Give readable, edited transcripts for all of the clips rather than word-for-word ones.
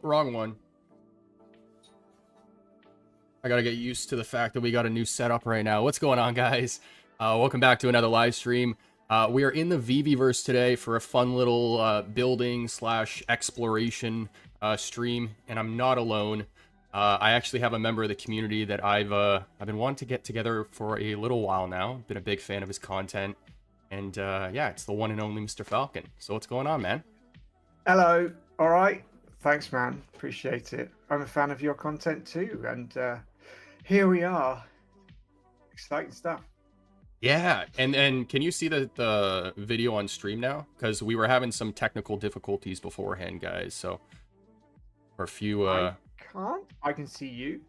wrong one. I gotta get used to the fact that we got a new setup right now. What's going on, guys? Welcome back to another live stream. We are in the VeVeVerse today for a fun little building slash exploration stream, and I'm not alone. I actually have a member of the community that I've been wanting to get together for a little while now. Been a big fan of his content, and yeah, it's the one and only MrFalcon. So what's going on, man? Hello. All right. Thanks, man. Appreciate it. I'm a fan of your content too, and here we are. Exciting stuff. Yeah, and can you see the video on stream now? Because we were having some technical difficulties beforehand, guys. So for a few I can't. I can see you,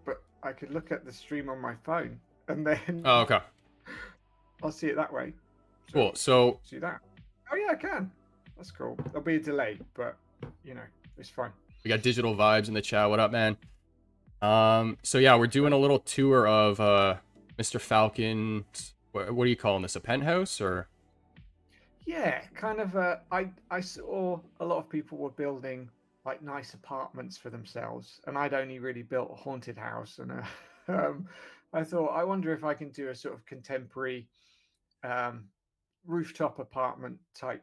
but I could look at the stream on my phone, and then Oh, okay. I'll see it that way. Cool. So see that. Oh yeah, I can. That's cool. There'll be a delay, but you know, it's fine. we got Digital Vibes in the chat. What up, man? So yeah, we're doing a little tour of MrFalcon. What are you calling this? A penthouse or? Yeah, kind of. I saw a lot of people were building like nice apartments for themselves, and I'd only really built a haunted house, and I thought, I wonder if I can do a sort of contemporary rooftop apartment type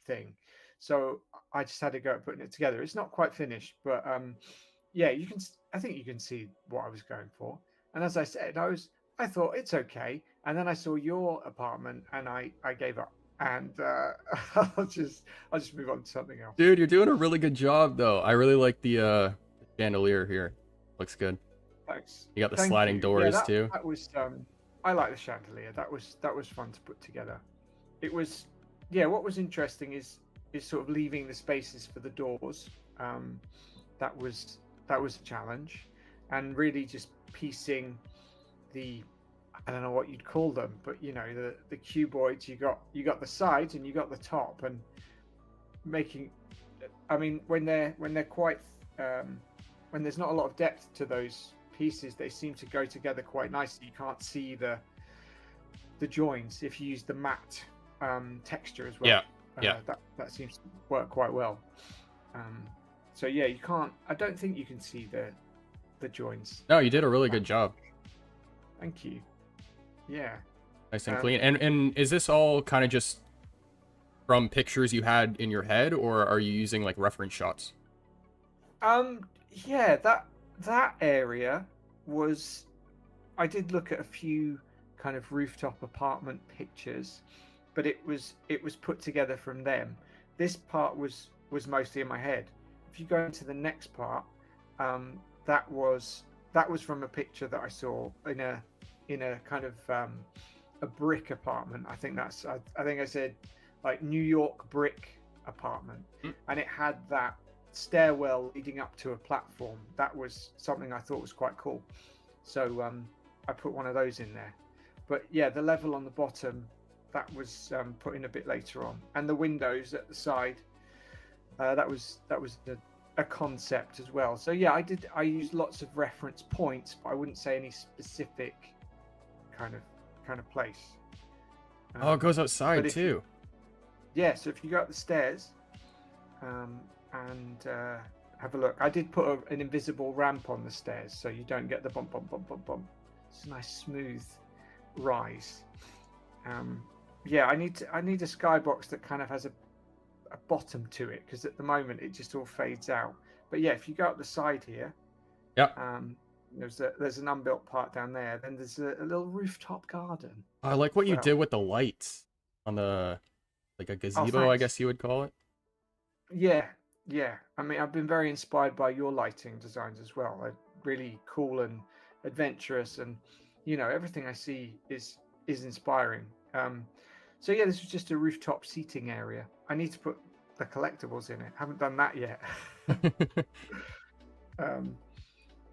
thing. So I just had to go at putting it together. It's not quite finished, but yeah, you can. I think you can see what I was going for. And as I said, I thought it's okay, and then I saw your apartment, and I gave up. And I'll just move on to something else. Dude, you're doing a really good job, though. I really like the chandelier here. Looks good. Thanks. You got the sliding doors too. That was I like the chandelier. That was fun to put together. It was, yeah. What was interesting is sort of leaving the spaces for the doors. That was a challenge, and really just piecing the, I don't know what you'd call them, but you know, the cuboids. You got the sides and you got the top, and making. I mean, when they're quite when there's not a lot of depth to those pieces, they seem to go together quite nicely. You can't see the joins if you use the matte texture as well. Yeah. That seems to work quite well. So yeah, you can't. I don't think you can see the joins. No, you did a really good job. Thank you. Yeah. Nice and clean. And is this all kind of just from pictures you had in your head, or are you using like reference shots? Yeah, that area was. I did look at a few kind of rooftop apartment pictures, but it was put together from them. This part was mostly in my head. If you go into the next part, that was from a picture that I saw in a kind of a brick apartment. I think I said like New York brick apartment, and it had that stairwell leading up to a platform. That was something I thought was quite cool. So I put one of those in there. But yeah, the level on the bottom, that was put in a bit later on, and the windows at the side, that was a concept as well. So yeah, I used lots of reference points, but I wouldn't say any specific kind of place. Oh, it goes outside too. Yeah, so if you go up the stairs and have a look, I did put an invisible ramp on the stairs, so you don't get the bump. It's a nice smooth rise. Yeah, I need a skybox that kind of has a bottom to it, because at the moment it just all fades out. But yeah, if you go up the side here, there's an unbuilt part down there. Then there's a little rooftop garden. I like what you did with the lights on the, like a gazebo, I guess you would call it. Yeah. I mean, I've been very inspired by your lighting designs as well. They're really cool and adventurous, and you know, everything I see is inspiring. So yeah, this was just a rooftop seating area. I need to put the collectibles in it. Haven't done that yet. But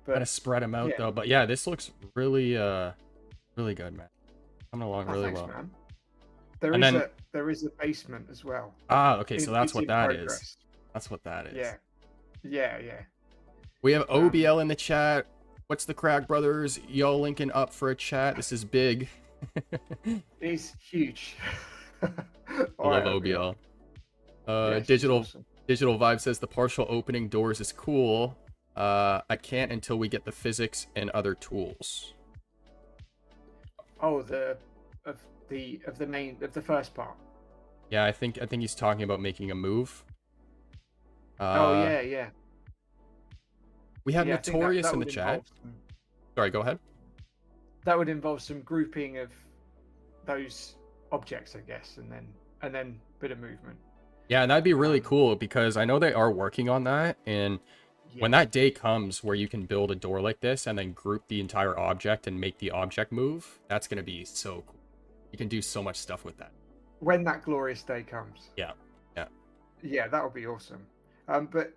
gotta spread them out though. But yeah, this looks really really good, man. Coming along really well. Man. There is a basement as well. Ah, okay, so that's what that is. That's what that is. Yeah. We have OBL in the chat. What's the crack, brothers? Y'all linking up for a chat. This is big. It's huge. I love OBL. Digital Digital Vibe says the partial opening doors is cool. I can't until we get the physics and other tools. Oh, of the first part. Yeah, I think he's talking about making a move. Oh yeah. We have Yeah, I think that, Notorious that in the would chat. involve some, Sorry, go ahead. that would involve some grouping of those objects, I guess, and then a bit of movement. Yeah, and that'd be really cool because I know they are working on that. And when that day comes where you can build a door like this and then group the entire object and make the object move, that's going to be so cool. You can do so much stuff with that. When that glorious day comes. Yeah. Yeah, that would be awesome. But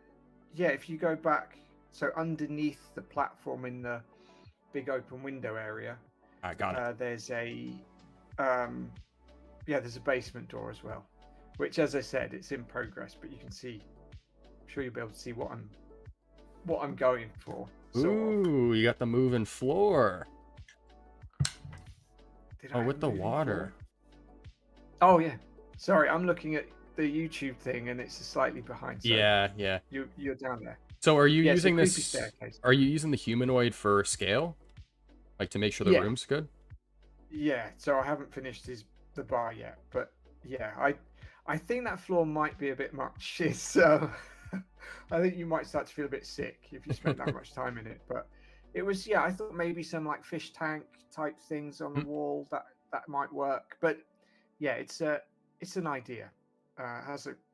yeah, if you go back, so underneath the platform in the big open window area, I got it. there's a there's a basement door as well, which, as I said, it's in progress, but you can see. I'm sure you'll be able to see what I'm going for. Ooh, you got the moving floor. Oh, with the water. Oh yeah, sorry, I'm looking at the YouTube thing and it's slightly behind. So Yeah. You're down there. So are you Yeah, using creepy this? staircase. Are you using the humanoid for scale, like to make sure the room's good? Yeah, so I haven't finished the bar yet, but yeah, I think that floor might be a bit much. So I think you might start to feel a bit sick if you spend that much time in it. But it was, I thought maybe some like fish tank type things on the wall that might work. But yeah, it's an idea.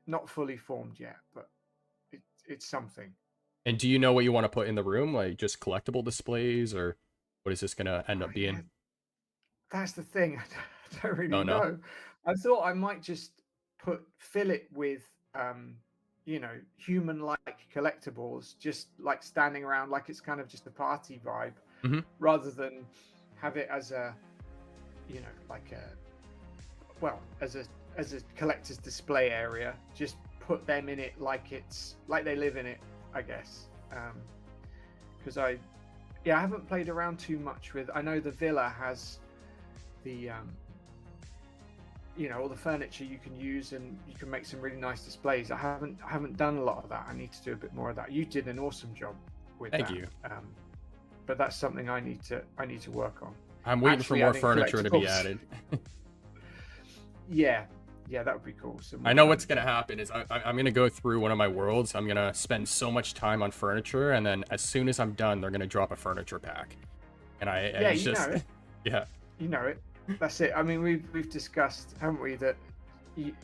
Not fully formed yet, but it's something. And do you know what you want to put in the room? Like just collectible displays, or what is this gonna end up being? Yeah. That's the thing. I don't really No. know. I thought I might just fill it with human-like collectibles, just like standing around, like it's kind of just a party vibe, rather than have it as a, as a collector's display area. Just put them in it like they live in it, I guess. Because I haven't played around too much with. I know the villa has the all the furniture you can use, and you can make some really nice displays. I haven't done a lot of that. I need to do a bit more of that. You did an awesome job with that. Thank you. But that's something I need to work on. I'm waiting for more furniture to be added. Yeah, that would be cool. I know what's gonna happen is I'm gonna go through one of my worlds. I'm gonna spend so much time on furniture, and then as soon as I'm done, they're gonna drop a furniture pack. And know it. Yeah. You know it. That's it. I mean, we've discussed, haven't we, that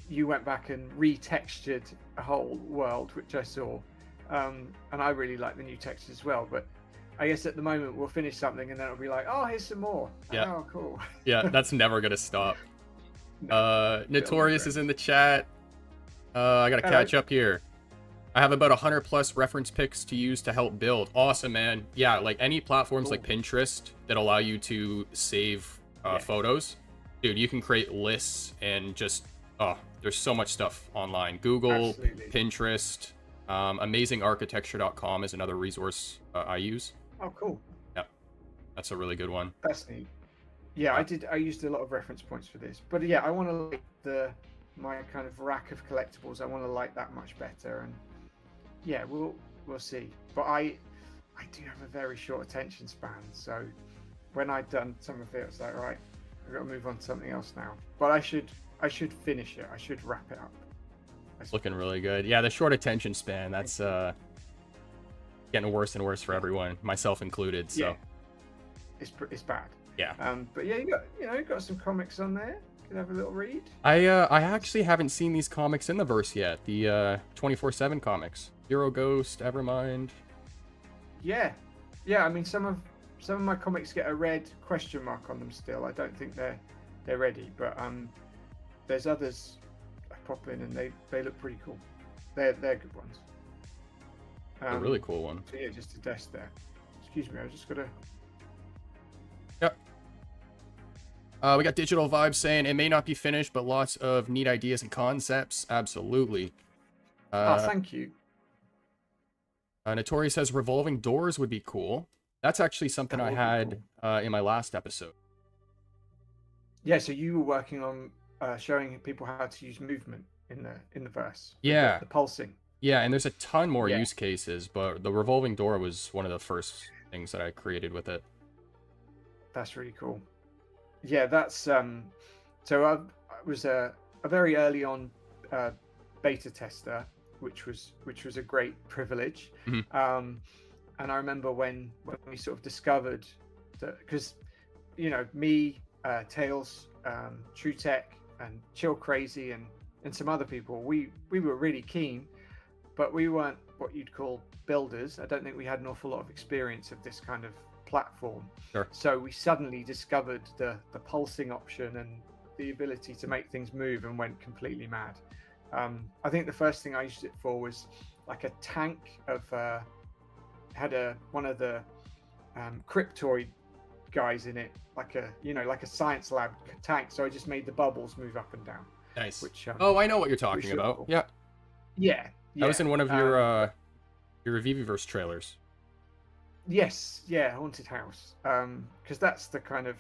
you went back and retextured a whole world, which I saw, and I really like the new textures as well. But I guess at the moment we'll finish something and then it'll be like, oh, here's some more. Yeah. Oh, cool. Yeah, that's never gonna stop. No, Notorious is in the chat. I gotta catch up here. I have about 100 plus reference pics to use to help build. Awesome, man. Yeah, like any platforms like Pinterest that allow you to save photos. Dude, you can create lists and just, there's so much stuff online. Google, Absolutely. Pinterest, amazingarchitecture.com is another resource I use. Oh, cool. Yeah, that's a really good one. That's neat. Yeah, I used a lot of reference points for this. But yeah, I want to like my kind of rack of collectibles. I want to like that much better. And yeah, we'll see. But I do have a very short attention span. So when I'd done some of it, it's like, right, I've got to move on to something else now. But I should finish it. I should wrap it up. It's looking really good. Yeah, the short attention span, that's getting worse and worse for everyone, myself included. So it's bad. Yeah. But yeah, you got some comics on there. You can have a little read. I actually haven't seen these comics in the verse yet. The 24/7 comics. Hero Ghost, Evermind. Yeah. I mean, some of my comics get a red question mark on them still. I don't think they're ready, but there's others I pop in and they look pretty cool. They're good ones. A really cool one. So yeah, just a desk there. Excuse me, I just gotta. Yep. We got Digital Vibes saying it may not be finished, but lots of neat ideas and concepts. Absolutely. Thank you. Notori says revolving doors would be cool. That's actually something I had in my last episode. Yeah, so you were working on showing people how to use movement in the verse. Yeah. The pulsing. Yeah, and there's a ton more Yeah, use cases, but the revolving door was one of the first things that I created with it. that's really cool. Yeah, that's so I was a very early on uh, beta tester, which was a great privilege. Mhm. Um, and I remember when we sort of discovered that, because me, Tails, True Tech, and Chill Crazy, and some other people, we were really keen, but we weren't what you'd call builders. I don't think we had an awful lot of experience of this kind of platform. Sure. So we suddenly discovered the pulsing option and the ability to make things move, and went completely mad. I think the first thing I used it for was like a tank of had one of the cryptoid guys in it, like a science lab tank. So I just made the bubbles move up and down, Nice. which Oh, I know what you're which talking looked about. cool. Yeah, Yeah, that was yeah. in one of your VeVeVerse trailers. Yes, yeah, haunted house. Because that's the kind of,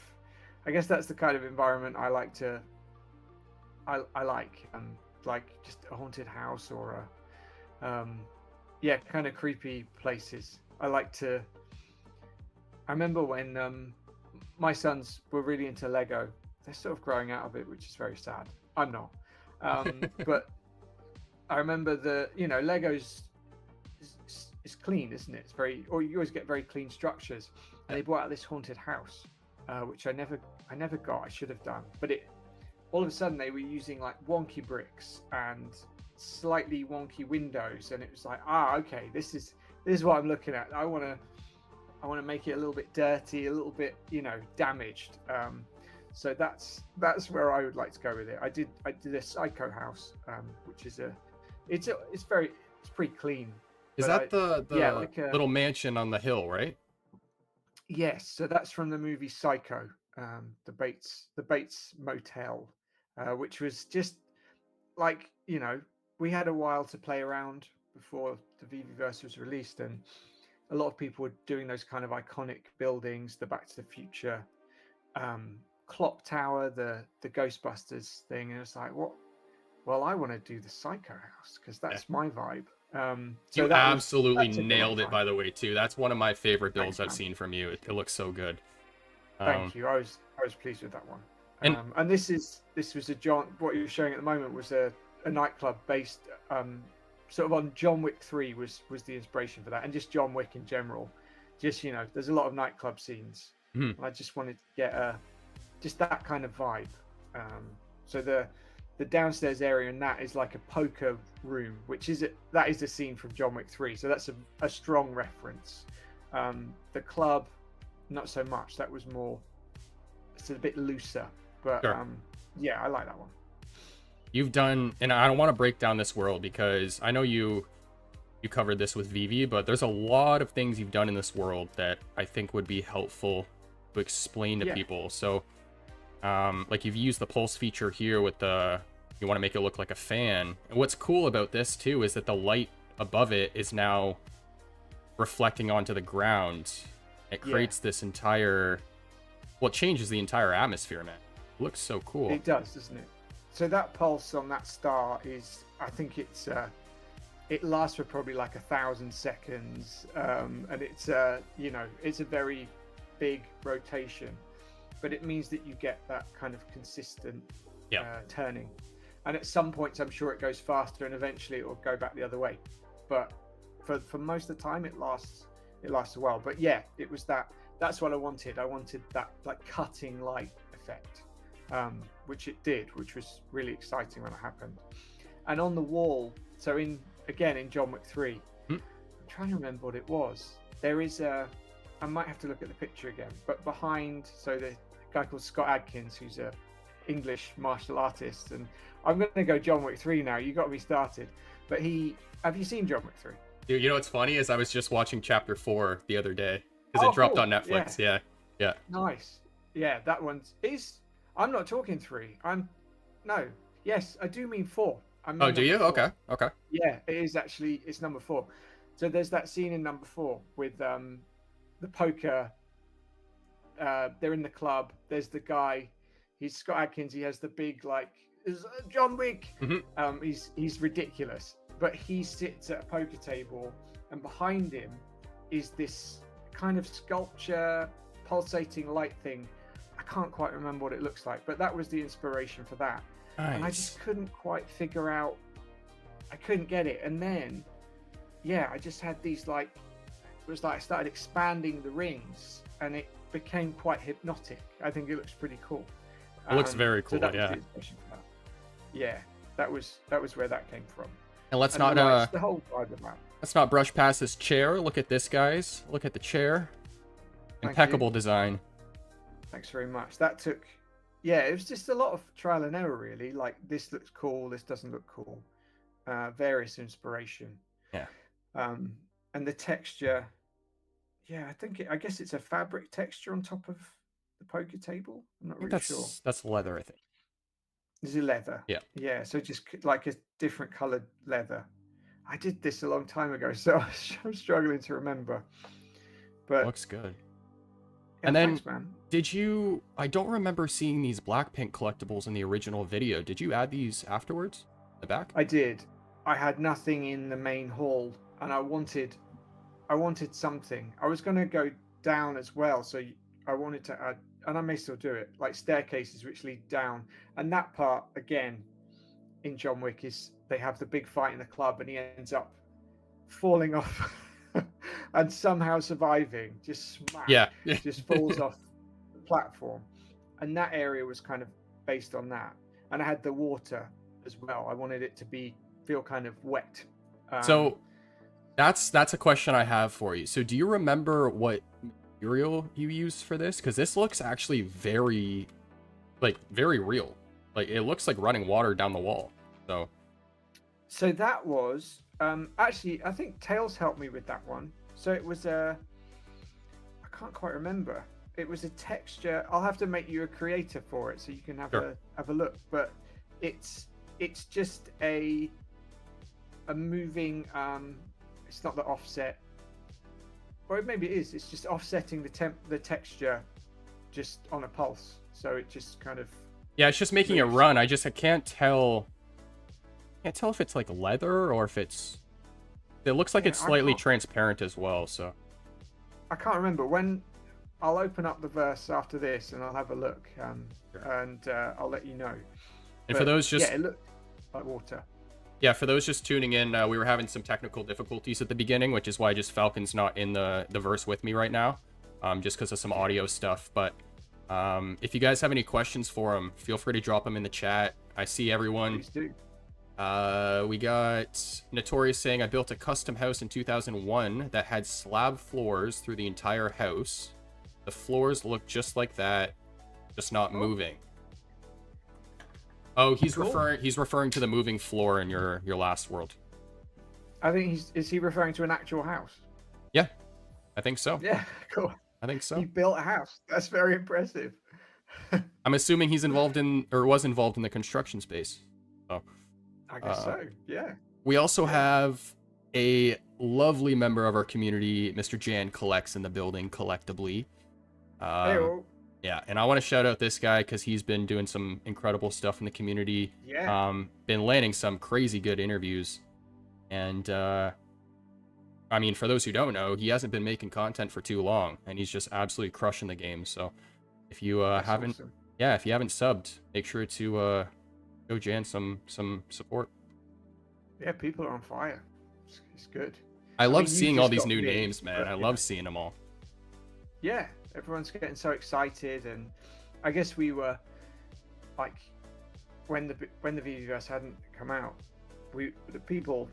I guess that's the kind of environment I like to, I like just a haunted house, or yeah, kind of creepy places. I like to. I remember when my sons were really into Lego. They're sort of growing out of it, which is very sad. I'm not, but I remember Legos is clean, isn't it? It's very, or you always get very clean structures. And they brought out this haunted house, which I never got. I should have done, but all of a sudden they were using like wonky bricks and slightly wonky windows, and it was like, okay, this is what I'm looking at. I want to make it a little bit dirty, a little bit damaged. So that's where I would like to go with it. I did a Psycho house, which is it's pretty clean. Is But that the like little mansion on the hill, right? yes, so that's from the movie Psycho, the Bates Motel, which was just like we had a while to play around before the VeVeVerse was released, and a lot of people were doing those kind of iconic buildings, the Back to the Future clock tower, the Ghostbusters thing, and it's like, what? Well, I want to do the Psycho house because Yeah. that's my vibe. So You absolutely that took a long nailed it, time. by the way, too. That's one of my favorite builds Thanks, I've man. seen from you. It looks so good. Thank you. I was pleased with that one. And And this was a John. What you're showing at the moment was a nightclub based sort of on John Wick 3 was the inspiration for that, and just John Wick in general. Just there's a lot of nightclub scenes, Mhm. and I just wanted to get just that kind of vibe. So the downstairs area in that is like a poker room, that is a scene from John Wick 3. So that's a strong reference. The club, not so much. That was more, it's a bit looser. But Sure. yeah, I like that one. You've done, and I don't want to break down this world because I know you covered this with Vivi, but there's a lot of things you've done in this world that I think would be helpful to explain to Yeah. people. So, like you've used the pulse feature here with you want to make it look like a fan. And what's cool about this too is that the light above it is now reflecting onto the ground. It creates this entire, well, it changes the entire atmosphere, man. It looks so cool. It does, doesn't it? So that pulse on that star is, I think it lasts for probably like 1,000 seconds, and it's it's a very big rotation, but it means that you get that kind of consistent turning, and at some points I'm sure it goes faster, and eventually it will go back the other way, but for most of the time it lasts a while. But yeah, it was that's what I wanted that like cutting light effect, which it did, which was really exciting when it happened. And on the wall, so in John Wick 3, I'm trying to remember what it was. There is I might have to look at the picture again, but behind, so the guy called Scott Adkins, who's a English martial artist, and I'm going to go John Wick 3 now. You got me started. But have you seen John Wick 3? Dude, you know what's funny is I was just watching chapter 4 the other day because it dropped cool. on Netflix. Yeah. Nice. Yeah, that one's I'm not talking 3. Yes, I do mean 4. I mean Oh, do you? 4. Okay. Yeah, it is actually. It's number 4. So there's that scene in number 4 with the poker. They're in the club. There's the guy. He's Scott Adkins. He has the big John Wick. Mm-hmm. He's ridiculous. but he sits at a poker table, and behind him is this kind of sculpture, pulsating light thing. I can't quite remember what it looks like, but that was the inspiration for that. Nice. And I just couldn't quite figure out. I couldn't get it, and then, yeah, I just had these like. It was like I started expanding the rings, and it became quite hypnotic. I think it looks pretty cool. It looks very cool. So Yeah. Yeah, that was where that came from. And let's And not the whole vibe of that. let's not brush past this chair. Look at this, guys. Look at the chair. Thank Impeccable you. design. Thanks very much. That took, yeah, it was just a lot of trial and error, really. Like, this looks cool, this doesn't look cool. Various inspiration. Yeah. And the texture, yeah, I guess it's a fabric texture on top of the poker table. I'm not really sure. That's leather, I think. Is it leather? Yeah. Yeah, so just like a different colored leather. I did this a long time ago, so I'm struggling to remember. But Looks good. yeah, And then, thanks, man. did you... I don't remember seeing these Blackpink collectibles in the original video. Did you add these afterwards? The back? I did. I had nothing in the main hall, and I wanted something. I was going to go down as well, so I wanted to add, and I may still do it, like staircases which lead down. And that part, again, in John Wick, is they have the big fight in the club, and he ends up falling off and somehow surviving, just smack, Yeah. just falls off the platform. And that area was kind of based on that. And I had the water as well. I wanted it to feel kind of wet. So that's a question I have for you. So do you remember what material you used for this? Because this looks actually very real. Like, it looks like running water down the wall. So that was actually, I think Tails helped me with that one. So it was I can't quite remember. It was a texture. I'll have to make you a creator for it so you can have a look. But it's just a moving. It's not the offset, or maybe it is. It's just offsetting the texture, just on a pulse. So it just kind of. yeah, it's just making it run. I can't tell. Can't tell if it's like leather or if it's. It looks like it's slightly transparent as well. So. I can't remember when. I'll open up the verse after this and I'll have a look, and I'll let you know. And for those just it looked like water. Yeah, for those just tuning in, we were having some technical difficulties at the beginning, which is why just Falcon's not in the verse with me right now, just because of some audio stuff. But if you guys have any questions for him, feel free to drop them in the chat. I see everyone. Please do. We got Notorious saying, I built a custom house in 2001 that had slab floors through the entire house. The floors look just like that, just not moving. Oh, he's referring to the moving floor in your last world. I think is he referring to an actual house? Yeah, I think so. Yeah, cool. I think so. He built a house. That's very impressive. I'm assuming he's involved in, or was involved in, the construction space. So, I guess so. Yeah. We also have a lovely member of our community, Mr. Jan Collects, in the building collectively. Yeah, and I want to shout out this guy because he's been doing some incredible stuff in the community. Yeah. Been landing some crazy good interviews. And, I mean, for those who don't know, he hasn't been making content for too long, and he's just absolutely crushing the game. So if you haven't, awesome. Yeah, if you haven't subbed, make sure to go Jan some support. Yeah, people are on fire. It's good. I love mean, seeing you've all just these got new me, names, man. but, I love seeing them all. Yeah, everyone's getting so excited, and I guess we were like, when the VeVeVerse hadn't come out, the people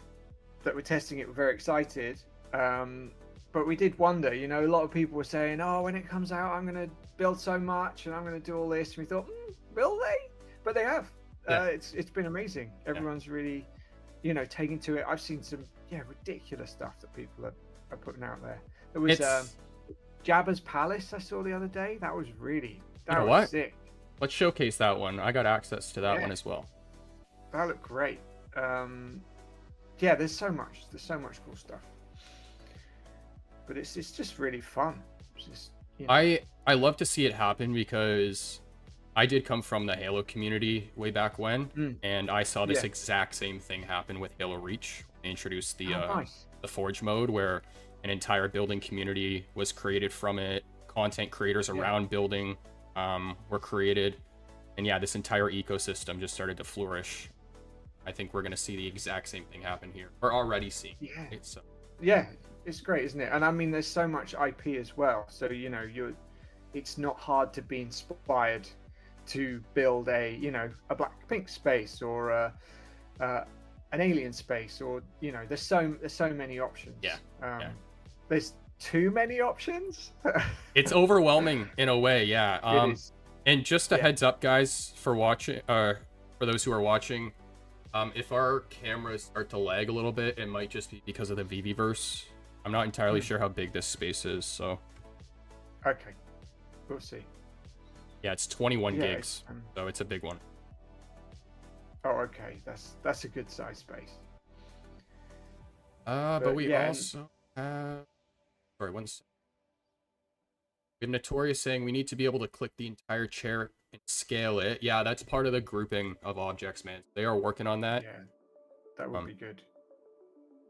that were testing it were very excited. But we did wonder, you know, a lot of people were saying, "Oh, when it comes out, I'm going to build so much, and I'm going to do all this." And we thought, will they? But they have. Yeah. It's been amazing. Everyone's really, you know, taking to it. I've seen some ridiculous stuff that people are putting out there. There was Jabba's Palace I saw the other day. That was sick. Let's showcase that one. I got access to that one as well. That looked great. There's so much cool stuff. But it's just really fun. It's just, you know. I love to see it happen because I did come from the Halo community way back when, Mm, and I saw this yeah. exact same thing happen with Halo Reach. They introduced Oh, nice. the Forge mode, where an entire building community was created from it. Content creators Yeah. around building were created, and yeah, this entire ecosystem just started to flourish. I think we're gonna see the exact same thing happen here. We're already seeing Yeah. it. So Yeah. It's great, isn't it? And I mean, there's so much IP as well. So, you know, it's not hard to be inspired to build a, you know, a Blackpink space or an alien space, or, you know, there's so many options. yeah, yeah. There's too many options. It's overwhelming in a way, yeah. It is. And just a Yeah. heads up, guys, for watching, for those who are watching, if our cameras start to lag a little bit, it might just be because of the VeVeVerse. I'm not entirely sure how big this space is, so Okay, we'll see. yeah, it's 21 Yeah, gigs, so it's a big one. oh, okay, that's a good size space. But we yeah, also have, sorry, one sec. We have Notorious saying we need to be able to click the entire chair and scale it. Yeah, that's part of the grouping of objects, man. They are working on that. yeah, that would be good.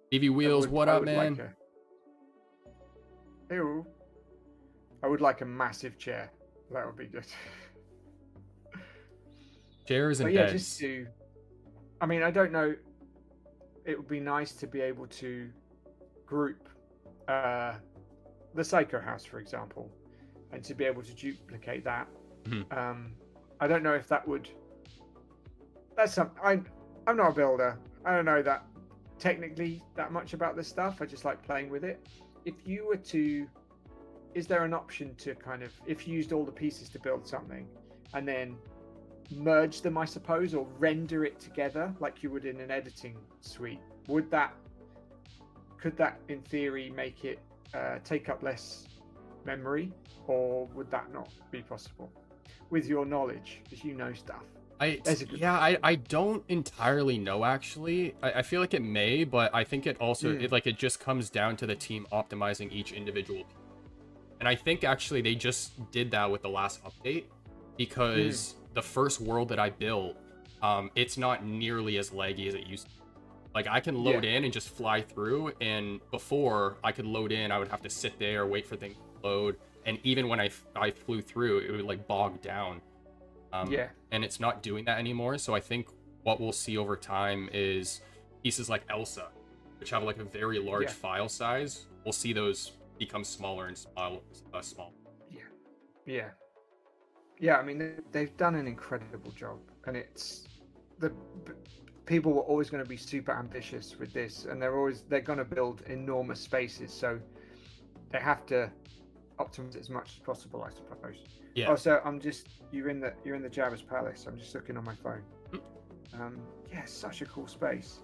BV Wheels, what I up, would man? like ew. I would like a massive chair. That would be good. Chairs and But yeah, beds. just to. I mean, I don't know. It would be nice to be able to group the Psycho House, for example, and to be able to duplicate that. I don't know if that would. That's some. I'm not a builder. I don't know that technically that much about this stuff. I just like playing with it. If you were to, is there an option to kind of, if you used all the pieces to build something, and then merge them, I suppose, or render it together like you would in an editing suite? Could that in theory make it take up less memory, or would that not be possible with your knowledge, because you know stuff? I don't entirely know, actually. I feel like it may, but I think it also it just comes down to the team optimizing each individual. And I think actually they just did that with the last update, because the first world that I built, it's not nearly as laggy as it used to be. Like, I can load in and just fly through, and before I could load in, I would have to sit there, wait for things to load, and even when I flew through, it would like bog down. And it's not doing that anymore. So I think what we'll see over time is pieces like Elsa, which have like a very large file size. We'll see those become smaller and small. Yeah. I mean, they've done an incredible job, and it's the people were always going to be super ambitious with this, and they're going to build enormous spaces, so they have to optimize it as much as possible, I suppose. Yeah. Also, you're in the Jabba's palace. I'm just looking on my phone. Yeah, such a cool space.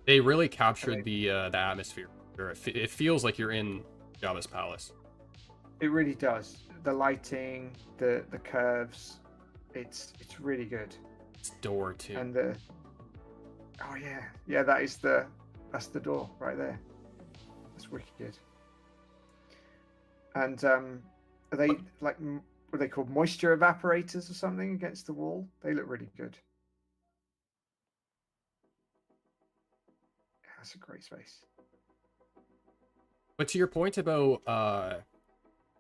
They really captured the atmosphere. It feels like you're in Jabba's palace. It really does. The lighting, the curves, it's really good. It's door too. And that's the door right there. That's wicked. And are they like, what are they called, moisture evaporators or something against the wall? They look really good. Yeah, that's a great space. But to your point about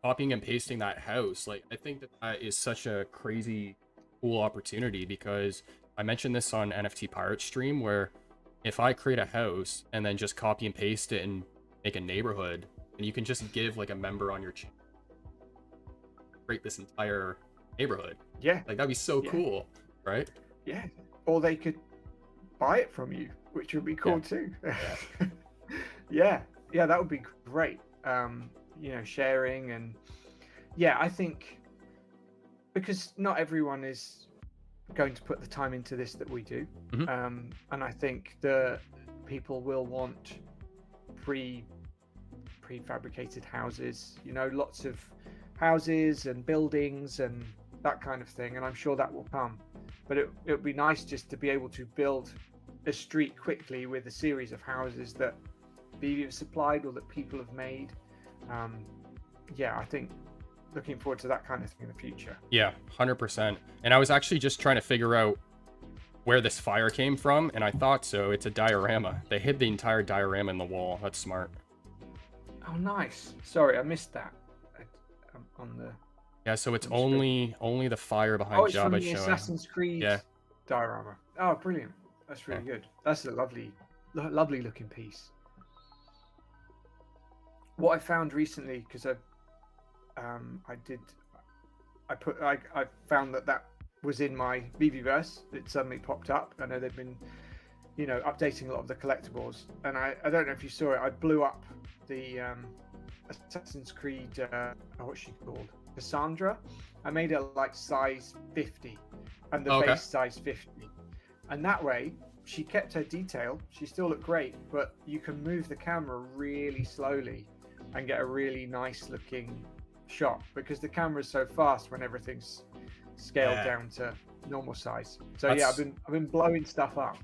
copying and pasting that house, like, I think that is such a crazy cool opportunity, because I mentioned this on NFT Pirate stream, where if I create a house and then just copy and paste it and make a neighborhood, and you can just give like a member on your channel create this entire neighborhood. Yeah, like that'd be so cool, right? Yeah, or they could buy it from you, which would be cool too. Yeah, that would be great. Sharing, and I think because not everyone is going to put the time into this that we do, and I think the people will want prefabricated houses, lots of houses and buildings and that kind of thing, and I'm sure that will come. But it would be nice just to be able to build a street quickly with a series of houses that VeVe have supplied or that people have made. I think looking forward to that kind of thing in the future. Yeah, 100%. And I was actually just trying to figure out where this fire came from, and I thought so. It's a diorama. They hid the entire diorama in the wall. That's smart. Oh, nice. Sorry, I missed that on the. Yeah, so it's on the screen. only the fire behind Oh, it's from Jabba the showing. Assassin's Creed Yeah. diorama. Oh, brilliant. That's really good. That's a lovely looking piece. What I found recently, because I found that was in my VeVeVerse. It suddenly popped up. I know they've been, updating a lot of the collectibles, and I don't know if you saw it. I blew up the Assassin's Creed. What's she called? Cassandra. I made it like size 50, and the base size 50, and that way she kept her detail. She still looked great, but you can move the camera really slowly and get a really nice looking shot because the camera's so fast when everything's scaled down to normal size. So I've been blowing stuff up.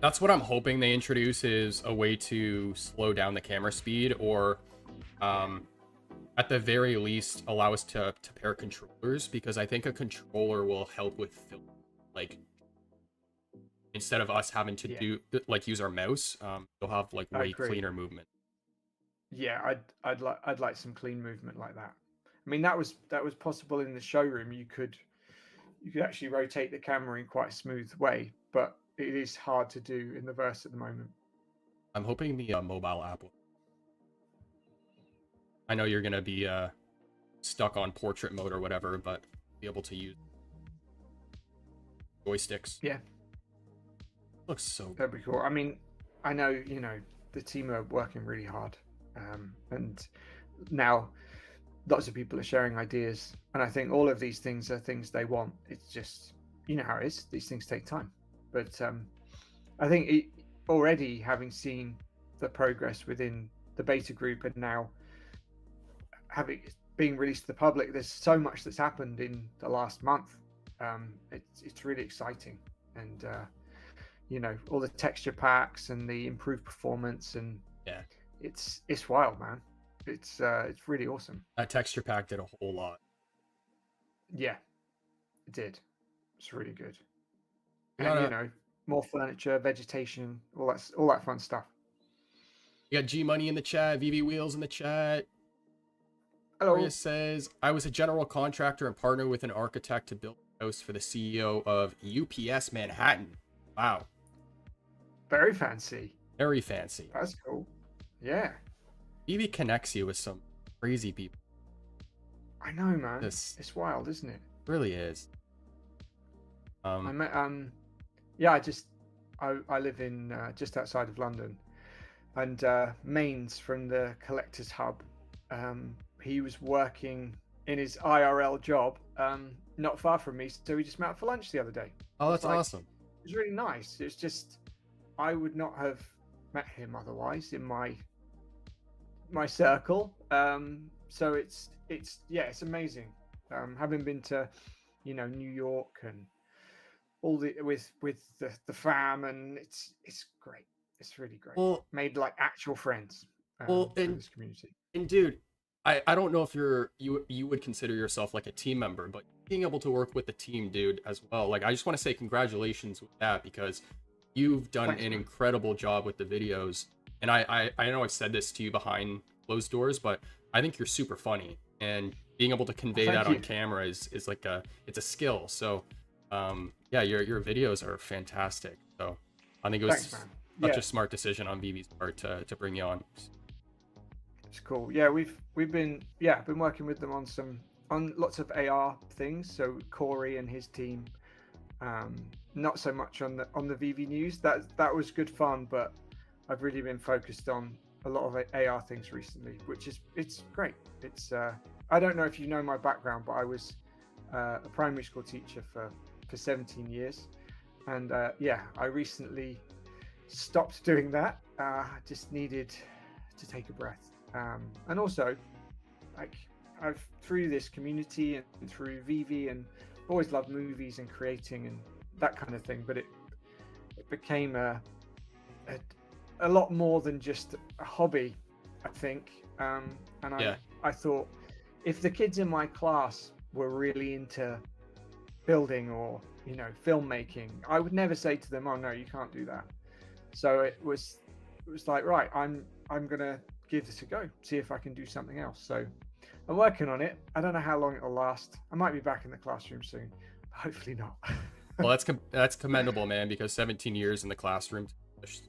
That's what I'm hoping they introduce, is a way to slow down the camera speed, or at the very least allow us to pair controllers, because I think a controller will help with film, like instead of us having to do use our mouse. You'll have like way cleaner movement. Yeah, I'd like some clean movement like that. I mean, that was possible in the showroom. You could actually rotate the camera in quite a smooth way, but it is hard to do in the Verse at the moment. I'm hoping the mobile app will. I know you're gonna be stuck on portrait mode or whatever, but be able to use joysticks. Yeah, looks so good. That'd be cool. I mean, I know the team are working really hard, and now lots of people are sharing ideas, and I think all of these things are things they want. It's just, how it is. These things take time, but I think already having seen the progress within the beta group and now being released to the public, there's so much that's happened in the last month. It's really exciting, and all the texture packs and the improved performance, and it's wild, man. It's really awesome. That texture pack did a whole lot. Yeah, it did. It's really good. And more furniture, vegetation, all that fun stuff. You got G Money in the chat, VV Wheels in the chat. Hello. Maria says, I was a general contractor and partnered with an architect to build a house for the CEO of UPS Manhattan. Wow. Very fancy. Very fancy. That's cool. Yeah. VV connects you with some crazy people. I know, man. It's wild, isn't it? Really is. I met I live in just outside of London, and Mains from the Collectors Hub, he was working in his IRL job not far from me, so we just met up for lunch the other day. Oh, that's awesome. It was really nice. It's just I would not have met him otherwise in my circle. So it's amazing. Having been to New York and all the with the fam, and it's great. It's really great. Well, made like actual friends in this community. And dude, I don't know if you would consider yourself like a team member, but being able to work with the team, dude, as well. Like, I just want to say congratulations with that, because you've done an incredible job with the videos. And I know I've said this to you behind closed doors, but I think you're super funny, and being able to convey that on camera is like it's a skill. So yeah, your videos are fantastic. So I think it was such a smart decision on VV's part to bring you on. It's cool. Yeah, we've been working with them on lots of AR things. So Corey and his team, not so much on the VV news. That was good fun, but I've really been focused on a lot of AR things recently, which it's great. It's I don't know if you know my background, but I was a primary school teacher for 17 years, and I recently stopped doing that. Just needed to take a breath. And also, like, I've through this community and through VV, and I've always loved movies and creating and that kind of thing, but it became a lot more than just a hobby, I think. And I thought if the kids in my class were really into building or filmmaking, I would never say to them, oh no, you can't do that. So it was like, right, I'm gonna give this a go, see if I can do something else. So I'm working on it. I don't know how long it'll last. I might be back in the classroom soon, but hopefully not. Well, that's commendable, man, because 17 years in the classroom, it's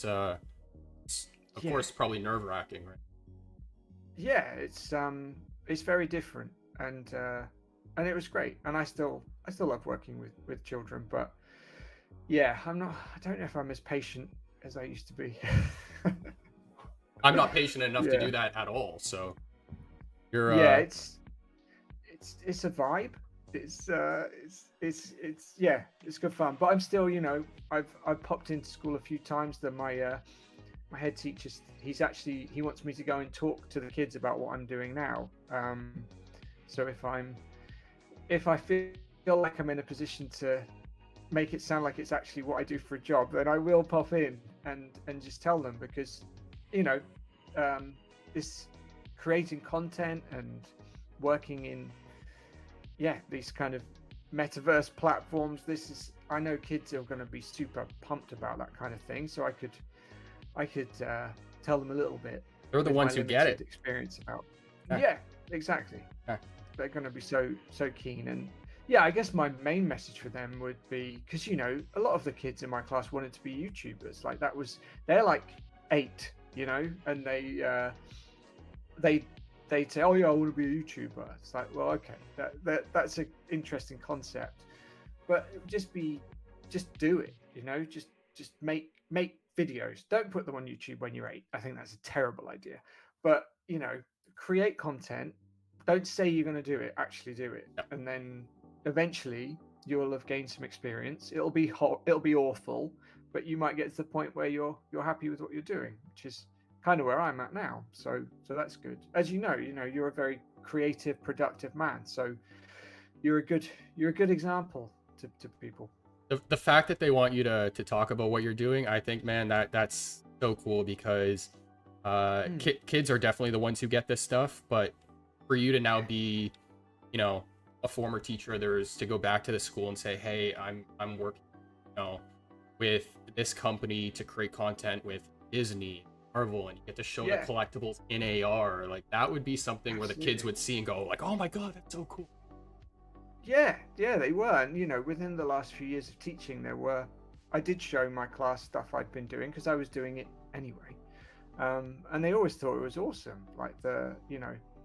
of course probably nerve-wracking, right? Yeah, it's very different, and it was great, and I still love working with children, but yeah, I don't know if I'm as patient as I used to be. I'm not patient enough to Yeah. do that at all, so you're Yeah, it's a vibe. It's yeah, it's good fun. But I'm still, I've popped into school a few times. That my head teacher, he wants me to go and talk to the kids about what I'm doing now. So if I feel like I'm in a position to make it sound like it's actually what I do for a job, then I will pop in and just tell them, because this creating content and working in these kind of metaverse platforms, I know kids are going to be super pumped about that kind of thing, so I could tell them a little bit. They're the ones who get it. Experience about. Yeah. Yeah, exactly. Yeah. They're going to be so keen. And yeah, I guess my main message for them would be, because a lot of the kids in my class wanted to be YouTubers. Like they're like 8, and they'd say, oh yeah, I want to be a YouTuber. It's like, well, okay, that's an interesting concept, but it would just do it. Just make videos. Don't put them on YouTube when you're 8. I think that's a terrible idea. But create content. Don't say you're going to do it. Actually do it, and then eventually you'll have gained some experience. It'll be hot. It'll be awful, but you might get to the point where you're happy with what you're doing, which is kind of where I'm at now. So that's good. As you're a very creative, productive man. So you're a good example to people. The fact that they want you to talk about what you're doing, I think, man, that's so cool, because kids are definitely the ones who get this stuff. But for you to now be, a former teacher of theirs, to go back to the school and say, hey, I'm working, with this company to create content with Disney, Marvel, and you get to show the collectibles in AR, like that would be something where the kids would see and go like, oh my god, that's so cool. Yeah, they were. And within the last few years of teaching, I did show my class stuff I'd been doing, because I was doing it anyway, and they always thought it was awesome, like the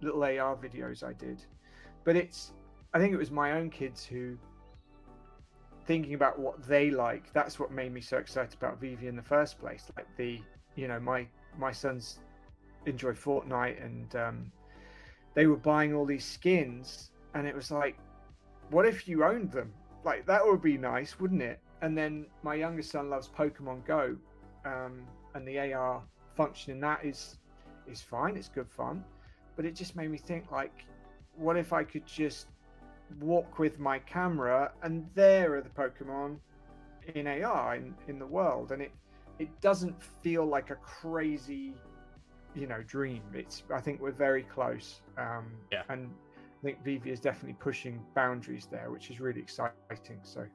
little AR videos I did. But I think it was my own kids who, thinking about what they like, that's what made me so excited about VeVe in the first place. Like my sons enjoy Fortnite, and they were buying all these skins, and it was like, what if you owned them? Like, that would be nice, wouldn't it? And then my youngest son loves Pokemon Go, and the AR function in that is fine, it's good fun, but it just made me think, like, what if I could just walk with my camera and there are the Pokemon in AR in the world, and it doesn't feel like a crazy dream. I think we're very close, and I think VeVe is definitely pushing boundaries there, which is really exciting. So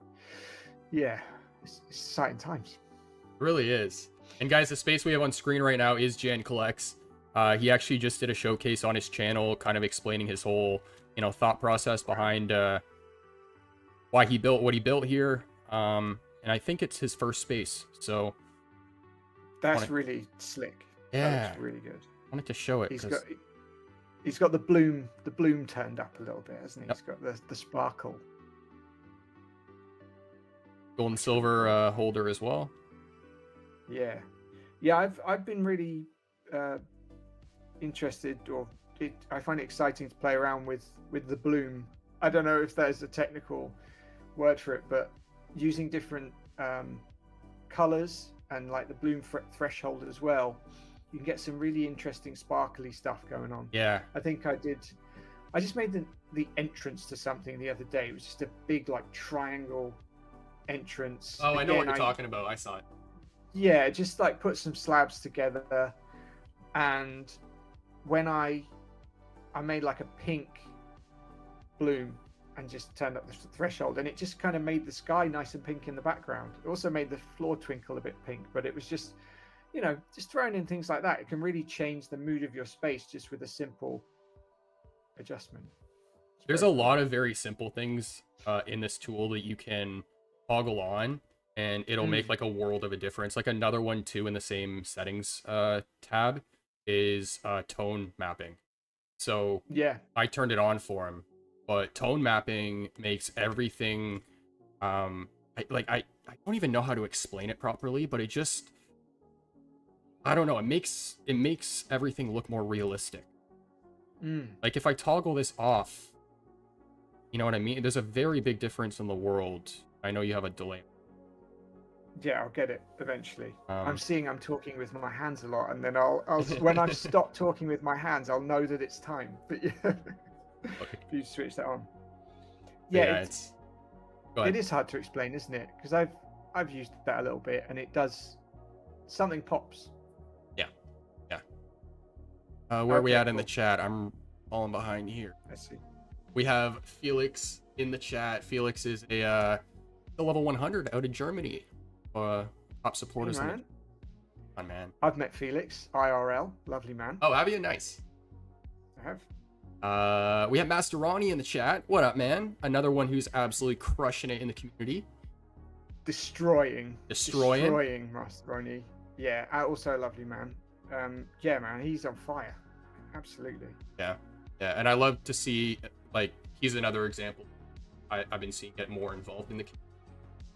yeah, it's exciting times. It really is. And guys, the space we have on screen right now is Jan Collects. He actually just did a showcase on his channel, kind of explaining his whole thought process behind why he built what he built here, and I think it's his first space, so that's really slick. Yeah, that looks really good. I wanted to show it. He's got the bloom turned up a little bit, hasn't he? He's got the sparkle. Gold and silver holder as well. Yeah, I've been really interested, I find it exciting to play around with the bloom. I don't know if there's a technical word for it, but using different colors and like the bloom threshold as well, you can get some really interesting sparkly stuff going on. Yeah, I think I just made the entrance to something the other day. It was just a big like triangle entrance. Oh, I know what you're talking about. I saw it. Yeah, just like put some slabs together, and when I I made like a pink bloom and just turned up the threshold, and it just kind of made the sky nice and pink in the background. It also made the floor twinkle a bit pink, but it was just, you know, just throwing in things like that. It can really change the mood of your space just with a simple adjustment. There's a lot of very simple things in this tool that you can toggle on, and it'll make like a world of a difference. Like another one too in the same settings tab is tone mapping. So Yeah, I turned it on for him, but tone mapping makes everything I don't even know how to explain it properly, but it just, I don't know, it makes everything look more realistic. Like if I toggle this off, you know what I mean? There's a very big difference in the world. I know you have a delay. yeah, I'll get it eventually. I'm talking with my hands a lot, and then I'll when I've stopped talking with my hands, I'll know that it's time. But yeah, Okay. if you switch that on. Yeah, it's Go ahead. it is hard to explain, isn't it? Because I've used that a little bit, and it does something pops. Where are we Okay, at in the cool. chat? I'm falling behind here. Let's see. We have Felix in the chat. Felix is a level 100 out of Germany. Top supporters. Hey, in man. the... man. I've met Felix IRL, lovely man. Oh, have you? Nice. I have. We have Master Ronnie in the chat. What up, man? Another one who's absolutely crushing it in the community. Destroying Master Ronnie. Yeah, also a lovely man. Yeah, man, he's on fire. Absolutely. Yeah, and I love to see, like, he's another example I've been seeing get more involved in the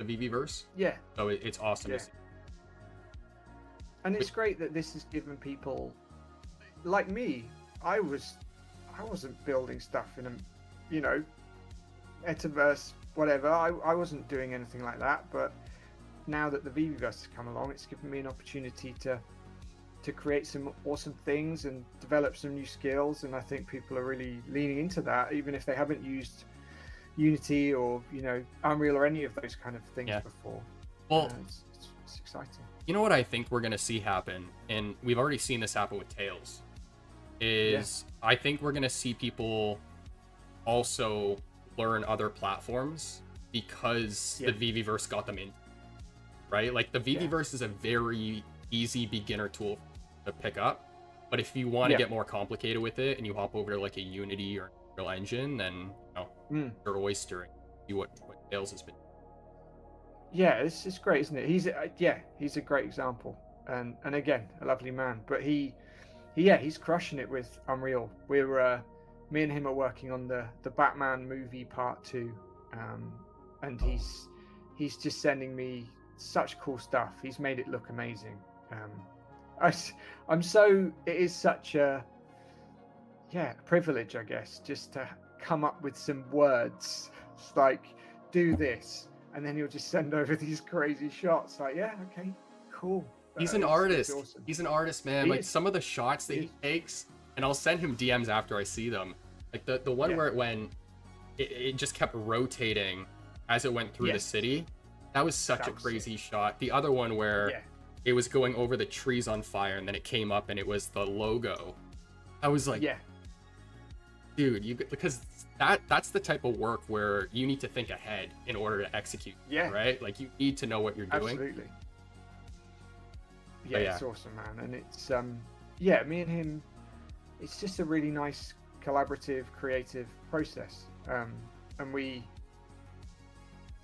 VeVeVerse. Yeah. So it's awesome to see. And it's great that this has given people like me. I wasn't building stuff in a, you know, metaverse, whatever. I wasn't doing anything like that. But now that the VeVeVerse has come along, it's given me an opportunity to create some awesome things and develop some new skills. And I think people are really leaning into that, even if they haven't used Unity or, you know, Unreal or any of those kind of things before. Well, it's exciting. You know what I think we're going to see happen, and we've already seen this happen with Tails, is I think we're going to see people also learn other platforms because the VeVeVerse got them in, right? Like the VeVeVerse is a very easy beginner tool to pick up, but if you want to get more complicated with it and you hop over to like a Unity or Unreal Engine, then you know, you're oystering. See what Tails has been. Yeah, it's great, isn't it? He's a great example, and again a lovely man. But he's crushing it with Unreal. We're me and him are working on the Batman movie part 2, and he's just sending me such cool stuff. He's made it look amazing. It is such a privilege, I guess, just to come up with some words. It's like, do this, and then he'll just send over these crazy shots. Like, yeah, okay, cool. He's an artist. Awesome. He's an artist, man. Like some of the shots that he takes, and I'll send him DMs after I see them. Like the one where it just kept rotating as it went through the city. That was such a crazy shot. The other one where it was going over the trees on fire, and then it came up and it was the logo. I was like, dude, because that's the type of work where you need to think ahead in order to execute. Right? Like you need to know what you're doing. Absolutely. Yeah, it's awesome, man. And it's me and him, it's just a really nice collaborative, creative process. And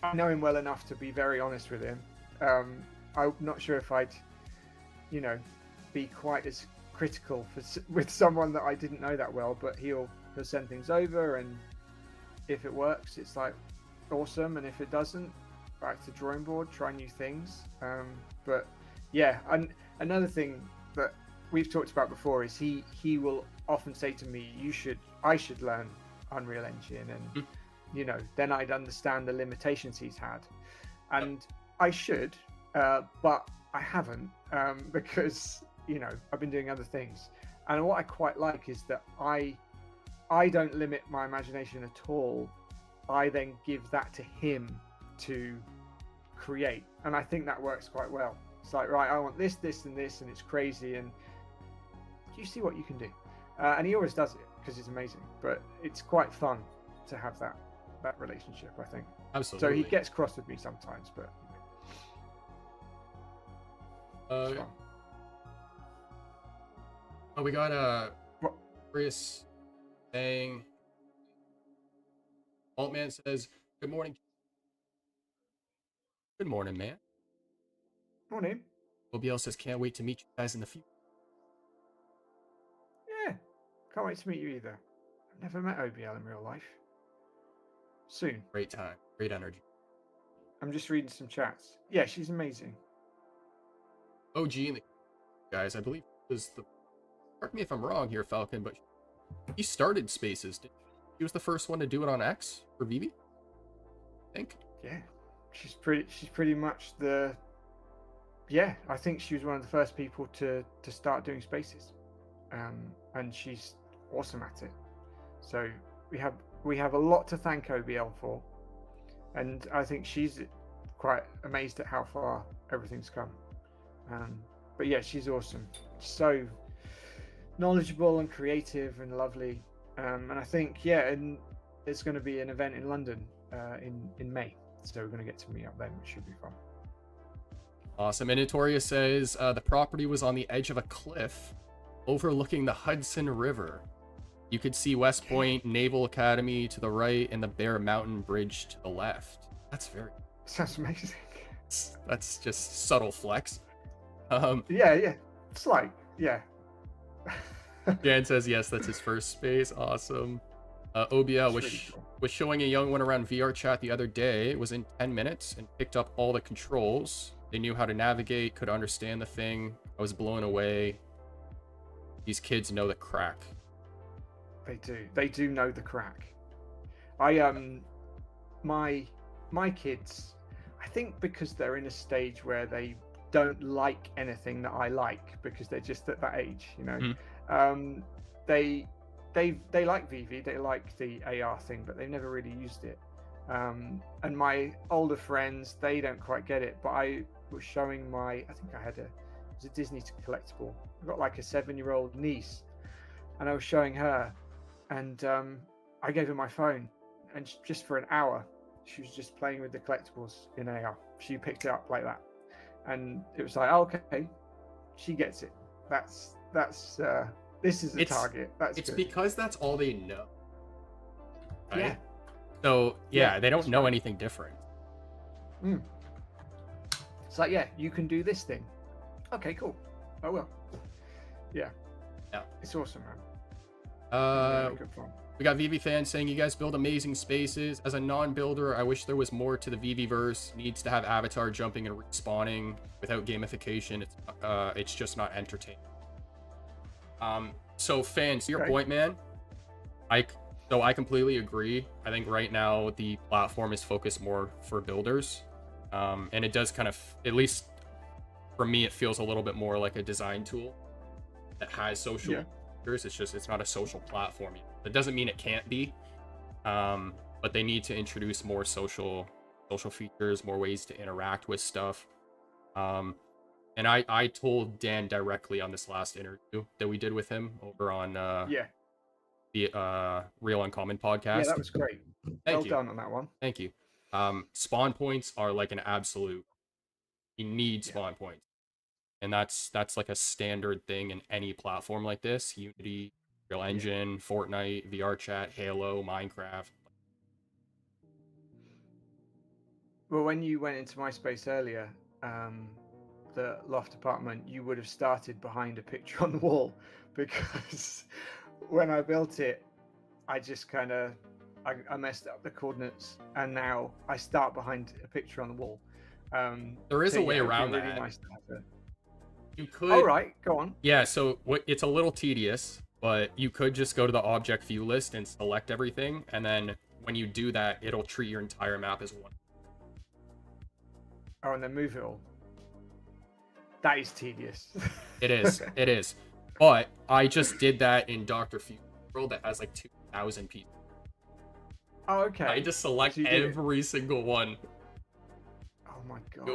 I know him well enough to be very honest with him. I'm not sure if I'd, you know, be quite as critical with someone that I didn't know that well, but he'll send things over, and if it works, it's like awesome, and if it doesn't, back to drawing board, try new things. But yeah, and another thing that we've talked about before is he will often say to me, I should learn Unreal Engine, and you know, then I'd understand the limitations he's had, and I should, but I haven't, because, you know, I've been doing other things. And what I quite like is that I don't limit my imagination at all. I then give that to him to create, and I think that works quite well. It's like, right, I want this, this, and this, and it's crazy, and do you see what you can do? And he always does it, because he's amazing. But it's quite fun to have that relationship, I think. Absolutely. So he gets cross with me sometimes, but it's fun. Oh, we got What? Chris saying, Altman says, good morning. Good morning, man. Morning. OBL says, can't wait to meet you guys in the future. Yeah, can't wait to meet you either. I've never met OBL in real life. Soon. Great time, great energy. I'm just reading some chats. Yeah, she's amazing. OG in the guys, I believe was the. Correct me if I'm wrong here, Falcon, but he started Spaces. He was the first one to do it on X for VeVe, I think. Yeah, she's pretty much the. Yeah, I think she was one of the first people to start doing Spaces, and she's awesome at it. So we have a lot to thank OBL for, and I think she's quite amazed at how far everything's come. But yeah, she's awesome. So knowledgeable and creative and lovely. And I think, yeah, and there's going to be an event in London in May. So we're going to get to meet up then, which should be fun. Awesome. And Notoria says the property was on the edge of a cliff overlooking the Hudson River. You could see West Point Naval Academy to the right and the Bear Mountain Bridge to the left. That's very... Sounds amazing. That's just subtle flex. Yeah. It's like, yeah. Jan says, yes, that's his first space. Awesome. OBL was showing a young one around VR chat the other day. It was in 10 minutes and picked up all the controls. They knew how to navigate, could understand the thing. I was blown away. These kids know the crack. They do know the crack. My kids, I think because they're in a stage where they don't like anything that I like because they're just at that age, you know. Mm. They like VeVe, they like the AR thing, but they've never really used it. And my older friends, they don't quite get it. But I was showing I think I had it was a Disney collectible. I got like a 7-year-old niece, and I was showing her, and I gave her my phone, and just for an hour, she was just playing with the collectibles in AR. She picked it up like that, and it was like, oh, okay, she gets it. That's this is a target. It's good. Because that's all they know. Right? Yeah. So yeah, they don't know anything different. It's like, yeah, you can do this thing. Okay, cool. I will. Yeah. It's awesome, man. Good fun. We got VeVe fans saying you guys build amazing spaces. As a non-builder, I wish there was more to the VeVeVerse. Needs to have avatar jumping and respawning without gamification. It's just not entertaining. So fans, to your point, man, I completely agree. I think right now the platform is focused more for builders. And it does kind of, at least for me, it feels a little bit more like a design tool that has social features. It's not a social platform yet. That doesn't mean it can't be, but they need to introduce more social features, more ways to interact with stuff. And I told Dan directly on this last interview that we did with him over on the Real Uncommon podcast. Yeah, that was great. Well done on that one. Thank you. Spawn points are like an absolute. You need spawn points, and that's like a standard thing in any platform like this. Unity, Real Engine, Fortnite, VR Chat, Halo, Minecraft. Well, when you went into my space earlier, the loft apartment, you would have started behind a picture on the wall, because when I built it, I just kind of I messed up the coordinates, and now I start behind a picture on the wall. There is a way around really that. Nice to have it. You could. All right, go on. Yeah, so it's a little tedious, but you could just go to the object view list and select everything, and then when you do that, it'll treat your entire map as one. Oh, and then move it all. That is tedious. It is. It is. But I just did that in Dr. Fu's world that has like 2,000 people. Oh, okay. I just select every single one. Oh my god.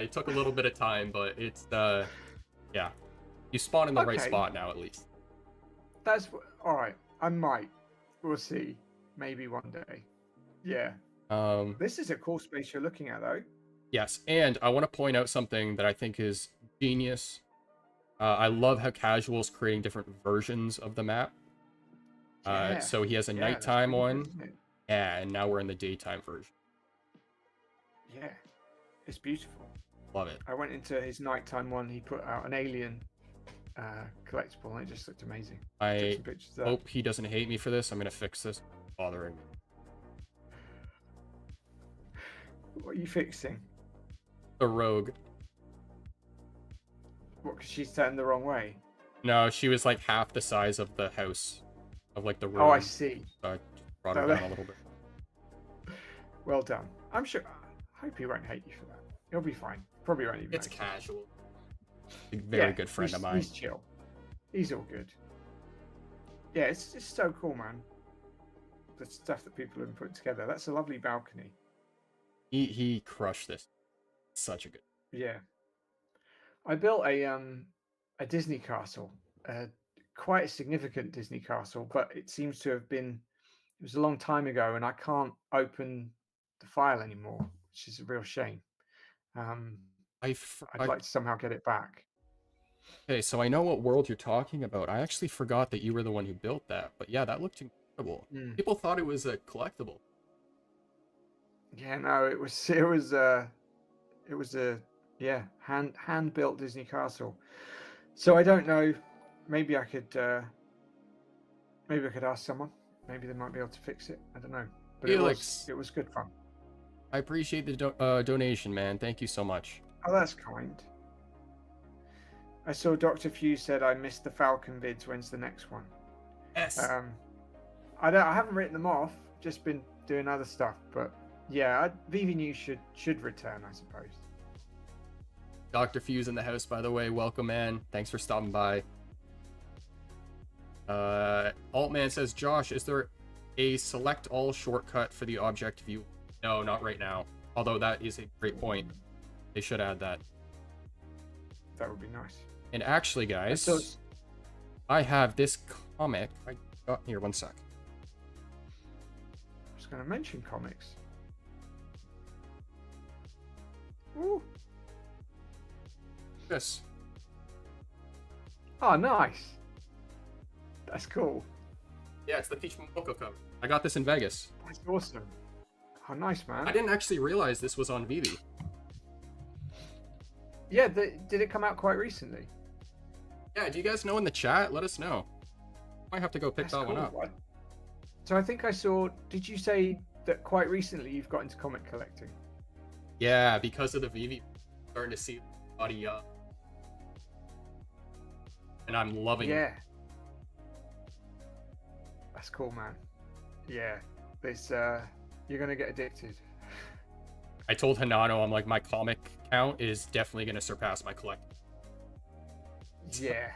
It took a little bit of time, but it's you spawn in the right spot now at least. That's all right. I might. We'll see. Maybe one day. Yeah. This is a cool space you're looking at, though. Yes, and I want to point out something that I think is genius. I love how Casual's creating different versions of the map. Yeah. So he has a Yeah, that's nighttime really one, good, isn't it? yeah, and now we're in the daytime version. Yeah. It's beautiful. Love it. I went into his nighttime one. He put out an alien collectible, and it just looked amazing. Took I some pictures of that. hope he doesn't hate me for this. I'm gonna fix this. Bothering me. What are you fixing? The rogue. What? Because she's turned the wrong way. No, she was like half the size of the house, of like the room. Oh, I see. So I just brought her down a little bit. Well done. I'm sure. I hope he won't hate you for that. He'll be fine. Probably won't even. It's notice. Casual. A very good friend of mine. He's chill. He's all good. Yeah, it's just so cool, man. The stuff that people have put together. That's a lovely balcony. He crushed this. Such a good. Yeah. I built a Disney castle, quite a significant Disney castle, but it seems to have been. It was a long time ago, and I can't open the file anymore, which is a real shame. I'd like to somehow get it back. Okay, so I know what world you're talking about. I actually forgot that you were the one who built that, but yeah, that looked incredible. People thought it was a collectible. Yeah, no, it was a hand built Disney castle. So I don't know. Maybe I could ask someone. Maybe they might be able to fix it. I don't know. But Felix, it was good fun. I appreciate the donation, man. Thank you so much. Oh, that's kind. I saw Dr. Fuse said I missed the Falcon vids. When's the next one? Yes. I haven't written them off. Just been doing other stuff. But yeah, VV News should return, I suppose. Dr. Fuse in the house, by the way. Welcome, man. Thanks for stopping by. Altman says, Josh, is there a select all shortcut for the object view? No, not right now. Although that is a great point. They should add that. That would be nice. And actually, guys, I have this comic. I got here, one sec. I was going to mention comics. Ooh. This. Oh, nice. That's cool. Yeah, it's the Peach Momoko cover. I got this in Vegas. That's awesome. Oh, nice, man. I didn't actually realize this was on Vivi. Yeah, did it come out quite recently? Yeah, do you guys know in the chat? Let us know. Might have to go pick that one up. So I think I saw, did you say that quite recently you've got into comic collecting? Yeah, because of the Vivi, I'm starting to see body up. And I'm loving it. Yeah. That's cool, man. Yeah. This you're gonna get addicted. I told Hanano, I'm like, my comic count is definitely gonna surpass my collect. Yeah.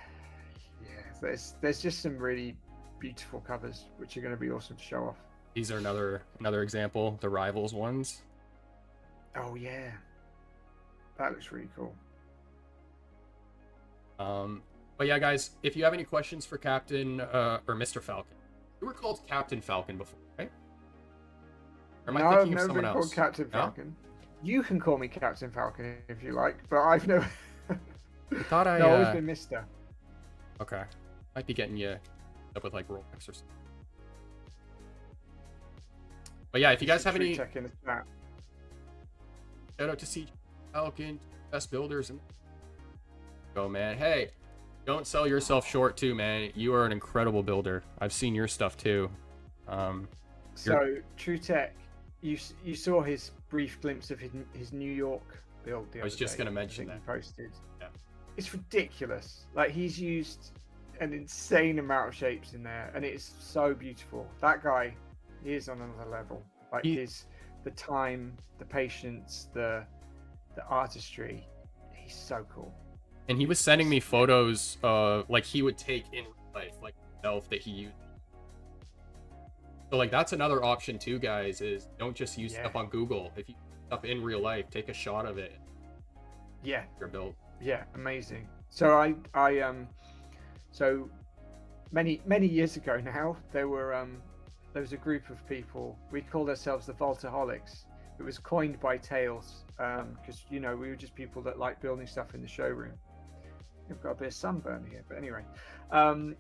Yeah. There's just some really beautiful covers which are gonna be awesome to show off. These are another example, the Rivals ones. Oh yeah. That looks really cool. But yeah, guys, if you have any questions for Captain or Mr. Falcon, you were called Captain Falcon before, right? Or am I thinking of someone else? I've never been called Captain Falcon. You can call me Captain Falcon if you like, but I've never. I thought I've always been Mister. Okay, might be getting you up with like Rolex or something. But yeah, if you guys have any, check in the chat. shout out to CJ Falcon, best builders, and go, man. Hey, don't sell yourself short too, man. You are an incredible builder. I've seen your stuff too. So True Tech, you saw his brief glimpse of his New York build. I was just gonna mention that. He posted. Yeah. It's ridiculous. Like, he's used an insane amount of shapes in there, and it's so beautiful. That guy, he is on another level. Like the time, the patience, the artistry. He's so cool. And he was sending me photos, like he would take in real life, like himself that he used. So like that's another option too, guys. Is don't just use stuff on Google. If you use stuff in real life, take a shot of it. Yeah. Your build. Yeah, amazing. So so many years ago now, there was a group of people. We called ourselves the Voltaholics. It was coined by Tails because we were just people that like building stuff in the showroom. We've got a bit of sunburn here, but anyway,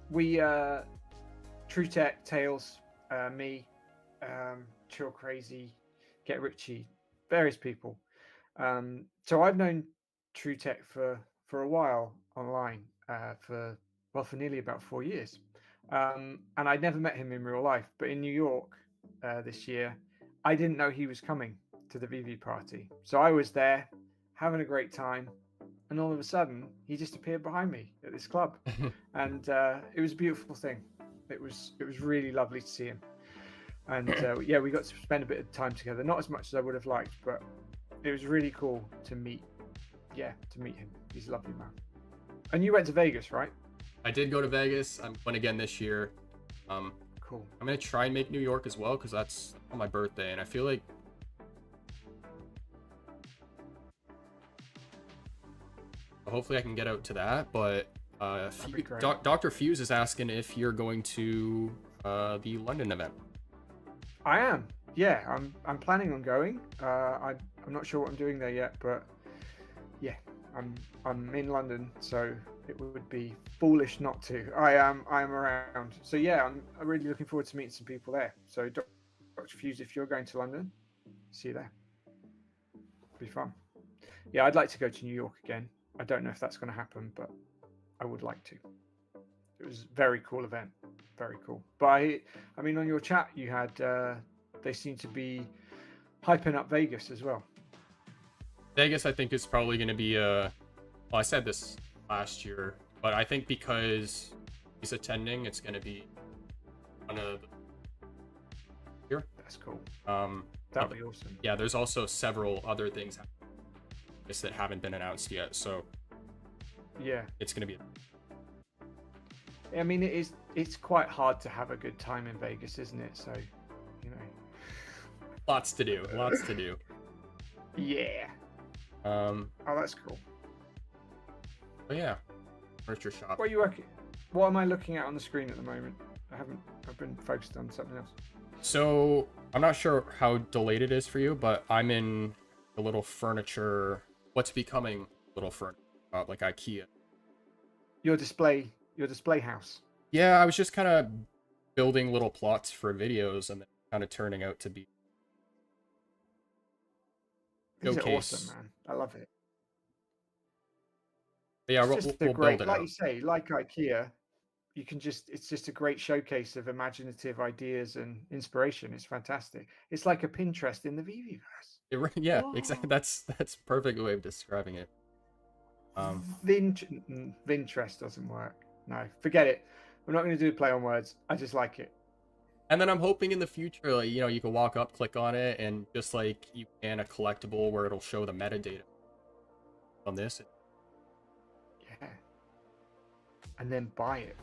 we True Tech, Tails, me, Chill Crazy, Get Richie, various people. So I've known True Tech for a while online, for nearly about 4 years, and I'd never met him in real life. But in New York this year, I didn't know he was coming to the VV party, so I was there having a great time, and all of a sudden he just appeared behind me at this club, and it was a beautiful thing. It was really lovely to see him, and yeah, we got to spend a bit of time together. Not as much as I would have liked, but it was really cool to meet him. He's a lovely man. And you went to Vegas, right? I did go to Vegas. I went again this year. Cool. I'm gonna try and make New York as well because that's on my birthday, and I feel like hopefully I can get out to that. But Dr. Fuse is asking if you're going to the London event. I am. Yeah, I'm planning on going. I'm not sure what I'm doing there yet, but yeah, I'm in London, so it would be foolish not to. I am around. So yeah, I'm really looking forward to meeting some people there. So Dr. Fuse, if you're going to London, see you there. It'll be fun. Yeah, I'd like to go to New York again. I don't know if that's going to happen, but I would like to. It was a very cool event. Very cool. But I mean, on your chat, you had they seem to be hyping up Vegas as well. Vegas, I think, is probably going to be well, I said this last year, but I think because he's attending, it's going to be one of the here. That's cool. That'd be awesome. Yeah, there's also several other things that haven't been announced yet, so yeah, it's going to be. I mean, it's quite hard to have a good time in Vegas, isn't it? So, lots to do. Yeah. Oh, that's cool. But yeah, furniture shop. What are you working? What am I looking at on the screen at the moment? I've been focused on something else. So I'm not sure how delayed it is for you, but I'm in a little furniture. What's becoming little furniture, like IKEA. Your display house. Yeah, I was just kind of building little plots for videos, and then kind of turning out to be. These are awesome, man. I love it. Yeah, we'll build it like out. you say, like IKEA, it's just a great showcase of imaginative ideas and inspiration. It's fantastic. It's like a Pinterest in the VeVeVerse. Yeah, exactly. That's a perfect way of describing it. Vinterest doesn't work. No, forget it. We're not going to do a play on words. I just like it. And then I'm hoping in the future, like, you can walk up, click on it, and just like you can a collectible where it'll show the metadata on this. Yeah. And then buy it.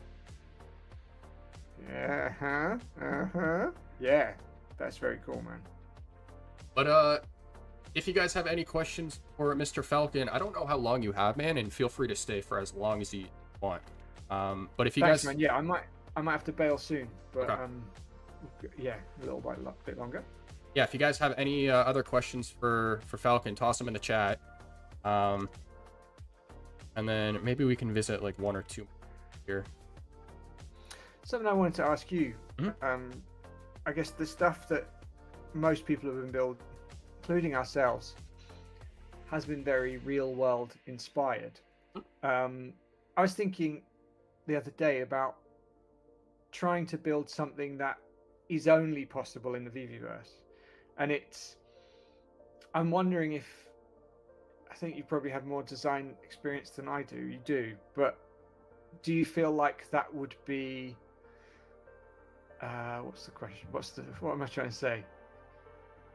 Yeah. That's very cool, man. But if you guys have any questions for Mr. Falcon, I don't know how long you have, man, and feel free to stay for as long as you want. But if you Thanks, guys, man. Yeah, I might have to bail soon, but okay. Yeah, a bit longer. Yeah, if you guys have any other questions for Falcon, toss them in the chat. And then maybe we can visit like one or two here. Something I wanted to ask you. Mm-hmm. I guess the stuff that most people have been building, including ourselves, has been very real world inspired. I was thinking the other day about trying to build something that is only possible in the VeVeVerse, and I'm wondering if, I think you probably have more design experience than I do. You do, but do you feel like that would be what's the question? What am I trying to say?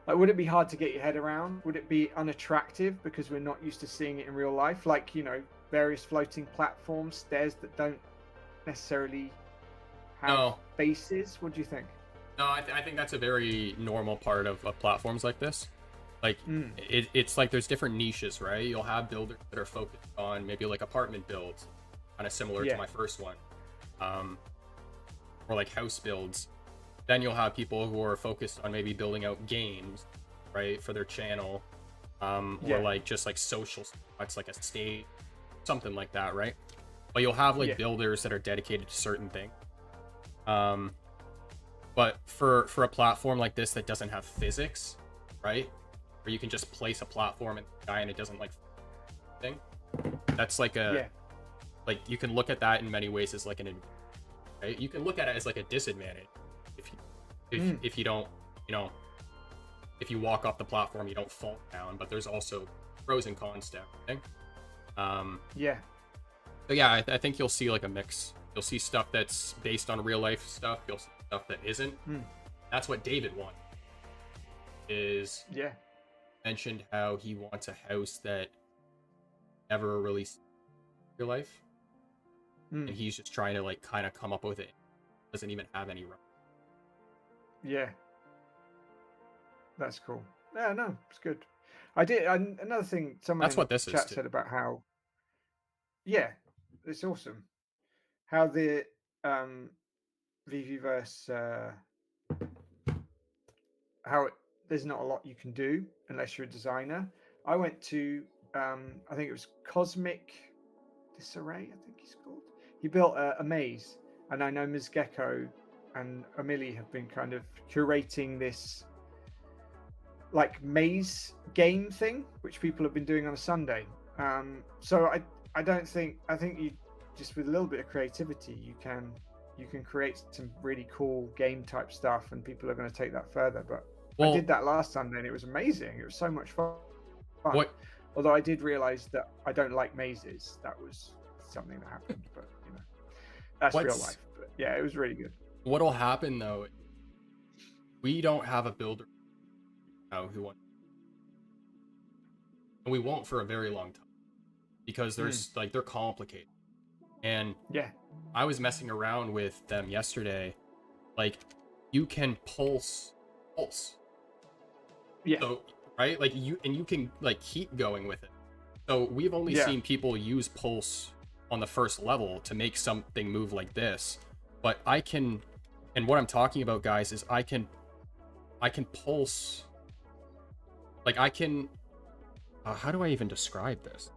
Like, would it be hard to get your head around? Would it be unattractive because we're not used to seeing it in real life? Like, various floating platforms, stairs that don't necessarily have bases. What do you think? No, I think that's a very normal part of platforms like this. Like, it's like there's different niches, right? You'll have builders that are focused on maybe like apartment builds, kind of similar to my first one. or like house builds. Then you'll have people who are focused on maybe building out games, right, for their channel, or Yeah. like just like social spots, like a stage, something like that, right? But you'll have like Yeah. builders that are dedicated to certain things. But for a platform like this that doesn't have physics, right, where you can just place a platform in the sky and it doesn't like thing, that's like a Yeah. like you can look at that in many ways as like an, right? You can look at it as like a disadvantage if you don't, you know, if you walk off the platform you don't fall down. But there's also pros and cons to everything. Yeah. So yeah, I think you'll see like a mix. You'll see stuff that's based on real life stuff. You'll see stuff that isn't. That's what David wanted. Is Yeah. mentioned how he wants a house that never released real life, and he's just trying to like kind of come up with it. Doesn't even have any. Yeah. That's cool. Yeah, no, it's good. I did another thing. Someone That's in what this is chat too. said about how. Yeah, it's awesome. How the VeVeVerse, how there's not a lot you can do unless you're a designer. I went to I think it was Cosmic Disarray, I think he's called. He built a maze, and I know Ms. Gecko and Amelie have been kind of curating this like maze game thing, which people have been doing on a Sunday. So I think you just with a little bit of creativity you can create some really cool game type stuff, and people are going to take that further. But I did that last Sunday and it was amazing. It was so much fun. What? Although I did realize that I don't like mazes. That was something that happened, but you know, that's real life. But yeah, it was really good. What'll happen though? We don't have a builder now who wants, and we won't for a very long time because there's like they're complicated. And yeah, I was messing around with them yesterday. Like you can pulse. Yeah. So right, like you can like keep going with it. So we've only seen people use pulse on the first level to make something move like this. But I can, and what I'm talking about, guys, is I can pulse. Like I can, how do I even describe this?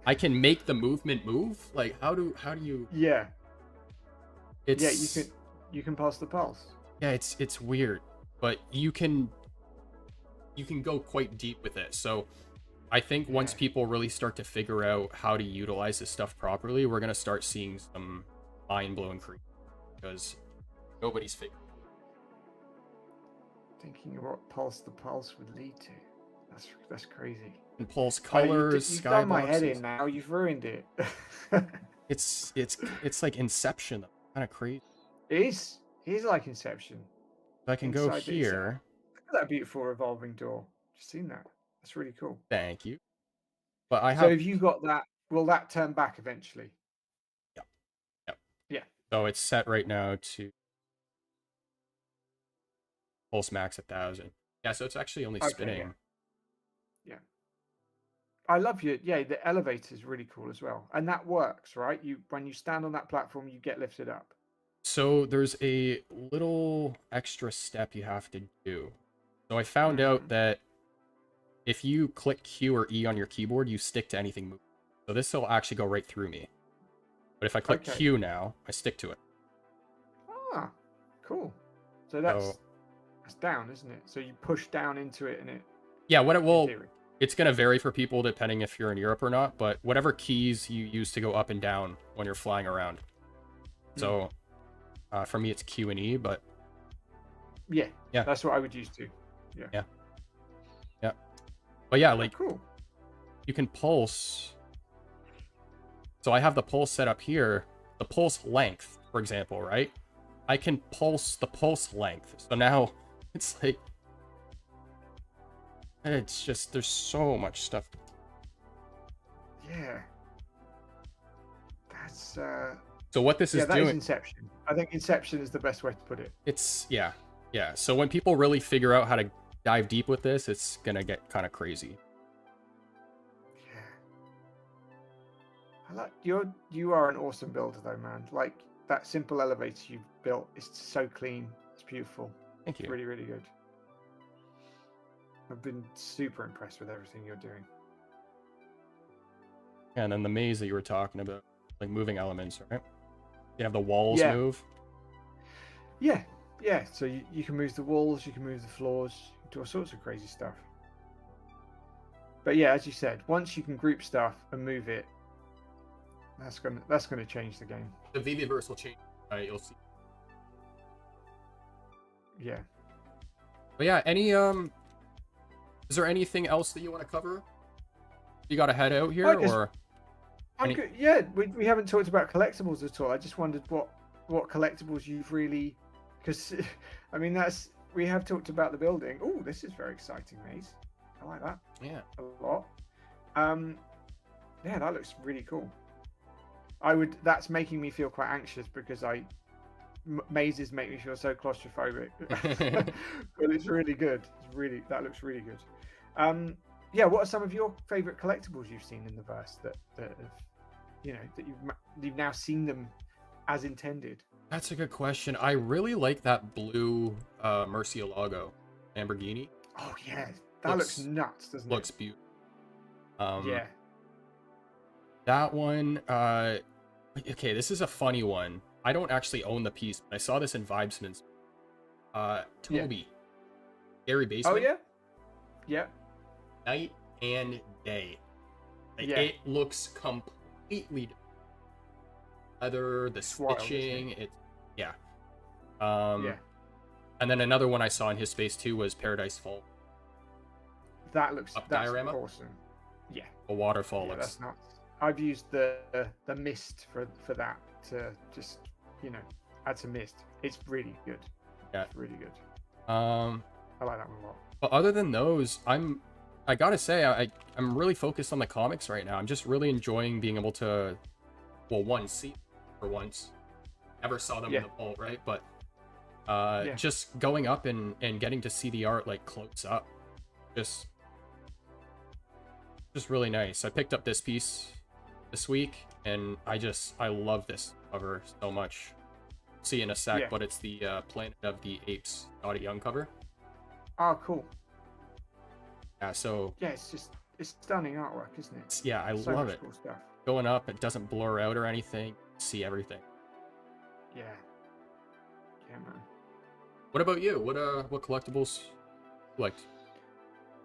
I can make the movement move. Like how do you? Yeah. It's you can pulse the pulse. Yeah, it's weird, but you can go quite deep with it. So I think once people really start to figure out how to utilize this stuff properly, we're gonna start seeing some mind-blowing creep because nobody's figured. Thinking of what pulse the pulse would lead to. That's crazy. And pulse colors, you've skyboxes. done my head in now. You've ruined it. It's like Inception, kind of crazy. It is. It is like Inception. So I can go here. Look at that beautiful revolving door. Just seen that. That's really cool. Thank you. But I have. So if you got that, will that turn back eventually? Yep. Yeah. So it's set right now to pulse max 1,000. Yeah. So it's actually only spinning. Yeah. I love you. Yeah, the elevator is really cool as well, and that works, right? When you stand on that platform, you get lifted up. So there's a little extra step you have to do. So I found out that if you click Q or E on your keyboard, you stick to anything moving. So this will actually go right through me. But if I click Q now, I stick to it. Ah, cool. So that's down, isn't it? So you push down into it and it... Yeah, what it will... It's going to vary for people depending if you're in Europe or not, but whatever keys you use to go up and down when you're flying around. So for me, it's Q and E, but... Yeah, that's what I would use too. Yeah. But yeah, like, cool. You can pulse. So I have the pulse set up here, the pulse length, for example, right? I can pulse the pulse length. So now it's like, it's just, there's so much stuff. Yeah. That's, so what this is that doing... is Inception. I think Inception is the best way to put it. It's, yeah. So when people really figure out how to dive deep with this, it's gonna get kind of crazy. Yeah. I like you are an awesome builder though, man. Like that simple elevator you've built is so clean. It's beautiful. Thank you. It's really, really good. I've been super impressed with everything you're doing. And then the maze that you were talking about, like moving elements, right? You have the walls Yeah. move. Yeah, yeah. So you can move the walls, you can move the floors, do all sorts of crazy stuff. But yeah, as you said, once you can group stuff and move it, that's gonna change the game. The VeVeVerse will change. You'll see. Yeah. But yeah, is there anything else that you want to cover? You got to head out here, or? Good. Yeah, we haven't talked about collectibles at all. I just wondered what collectibles you've really, because I mean we have talked about the building. Oh, this is very exciting, maze. I like that. Yeah. A lot. Yeah, that looks really cool. That's making me feel quite anxious because mazes make me feel so claustrophobic. But it's really good. That looks really good. Yeah, what are some of your favorite collectibles you've seen in the verse that have, that you've now seen them as intended? That's a good question. I really like that blue Murcielago Lamborghini. Oh yeah, that looks nuts, doesn't it? Looks beautiful. Yeah. That one. Okay, this is a funny one. I don't actually own the piece, but I saw this in Vibesman's. Toby. Yeah. Gary Basement. Oh yeah. Yeah. Night and day. Yeah. It looks completely different. Leather, the stitching, yeah. Yeah. And then another one I saw in his space too was Paradise Fall. That's diorama? Awesome. Yeah. A waterfall Yeah, looks. that's nuts. I've used the mist for that to just add some mist. It's really good. Yeah. It's really good. I like that one a lot. But other than those, I gotta say I'm really focused on the comics right now. I'm just really enjoying being able to, see for once. Never saw them in the vault, right? But just going up and getting to see the art like close up, just really nice. I picked up this piece this week, and I love this cover so much. See in a sec, but it's the Planet of the Apes Dottie Young cover. Oh, cool. Yeah, so yeah, it's stunning artwork, isn't it? Yeah, I love it. Cool stuff. Going up, it doesn't blur out or anything. See everything. Yeah. Yeah, man. What about you? What collectibles you liked?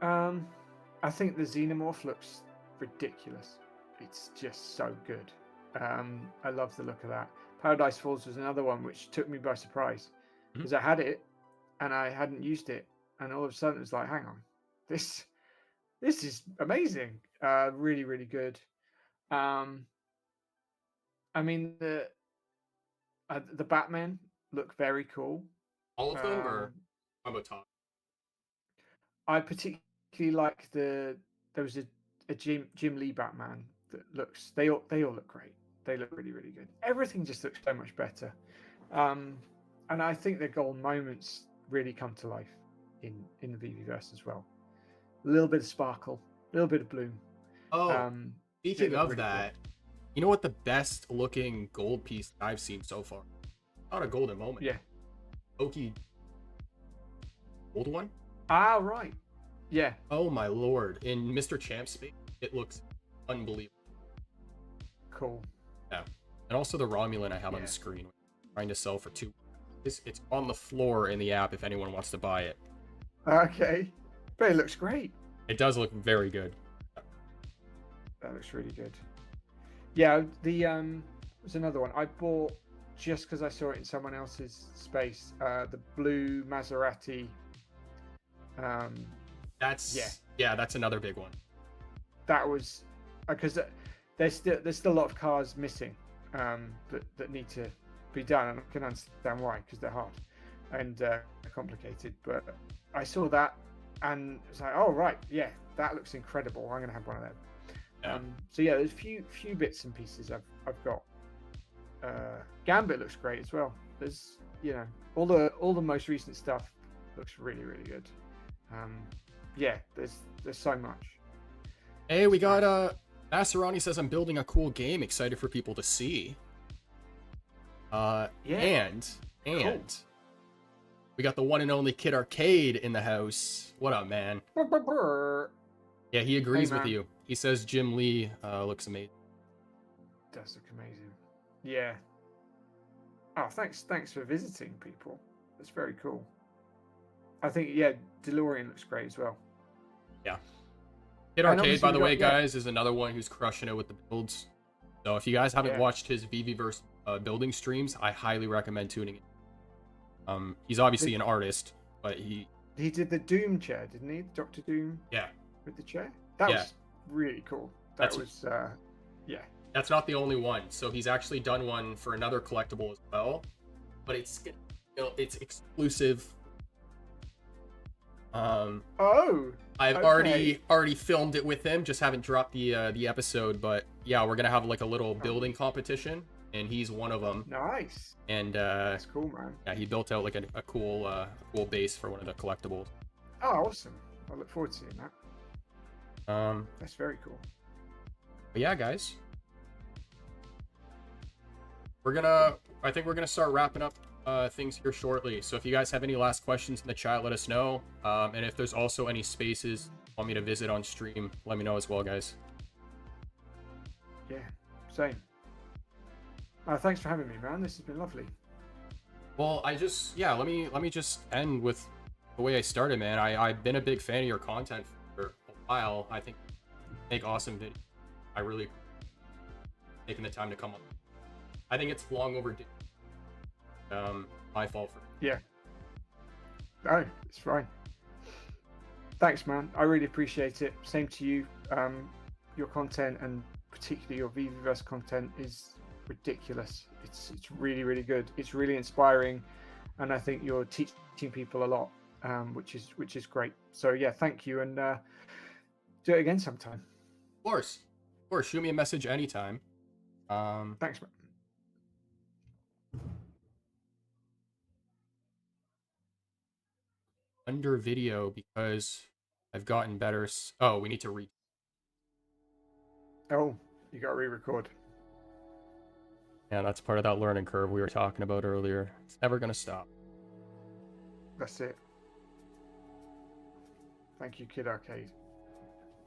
I think the Xenomorph looks ridiculous. It's just so good. I love the look of that. Paradise Falls was another one which took me by surprise because I had it and I hadn't used it, and all of a sudden it was like, hang on, this is amazing. Really, really good. I mean the Batman look very cool. All of them, or how about top? I particularly like there was a Jim Lee Batman that looks. They all look great. They look really, really good. Everything just looks so much better. And I think the golden moments really come to life in the VeVeVerse as well. A little bit of sparkle, a little bit of bloom. Oh, speaking of really that, you know what the best looking gold piece I've seen so far? Not a golden moment. Yeah. Oki. Gold one? Ah, right. Yeah. Oh my lord. In Mr. Champ's space, it looks unbelievable. Cool. Yeah. And also the Romulan I have on the screen, trying to sell for $2. It's on the floor in the app if anyone wants to buy it. Okay. But it looks great. It does look very good. That looks really good. Yeah, there's another one I bought just because I saw it in someone else's space. The blue Maserati. That's another big one. That was because there's still a lot of cars missing that need to be done, and I can understand why, because they're hard and complicated. But I saw that and it's like, oh right, yeah, that looks incredible. I'm gonna have one of them. Yeah. So yeah, there's a few bits and pieces I've got. Gambit looks great as well. There's all the most recent stuff looks really, really good. Yeah, there's so much. Hey, we got Maserani says I'm building a cool game, excited for people to see. Yeah. And Cool. we got the one and only Kid Arcade in the house. What up, man? Yeah, he agrees with man. you. He says Jim Lee looks amazing. Does look amazing. Yeah. Oh, thanks for visiting, people. That's very cool. I think, yeah, DeLorean looks great as well. Yeah. Kid And Arcade, obviously by the we way, got- yeah. guys, is another one who's crushing it with the builds. So if you guys haven't Yeah. watched his VeVeVerse building streams, I highly recommend tuning in. He's obviously an artist, but he did the Doom chair, didn't he? Dr. Doom yeah. with the chair. That Yeah. was really cool. That was yeah. That's not the only one. So he's actually done one for another collectible as well, but it's it's exclusive. Oh. I've okay. already filmed it with him, just haven't dropped the episode, but yeah, we're gonna have like a little Oh. building competition, and he's one of them. Nice. And That's cool, man. yeah, he built out like a cool base for one of the collectibles. Oh, awesome. I look forward to seeing that. That's very cool. But yeah, guys, I think we're gonna start wrapping up things here shortly. So if you guys have any last questions in the chat, let us know. And if there's also any spaces you want me to visit on stream, let me know as well, guys. Yeah, same. Thanks for having me, man. This has been lovely. Well, let me just end with the way I started, man. I've been a big fan of your content for a while. I think you make awesome videos. I really taking the time to come up. I think it's long overdue. My fault for Yeah. No, it's fine. Thanks, man. I really appreciate it. Same to you. Your content, and particularly your VeVeVerse content, is ridiculous. It's really, really good. It's really inspiring, and I think you're teaching people a lot, which is great. So yeah, thank you, and do it again sometime. Of course. Shoot me a message anytime. Thanks, man. Under video because I've gotten better. Oh, we need to read. Oh, you got to re-record. Yeah, that's part of that learning curve we were talking about earlier. It's never gonna stop. That's it. Thank you, Kid Arcade.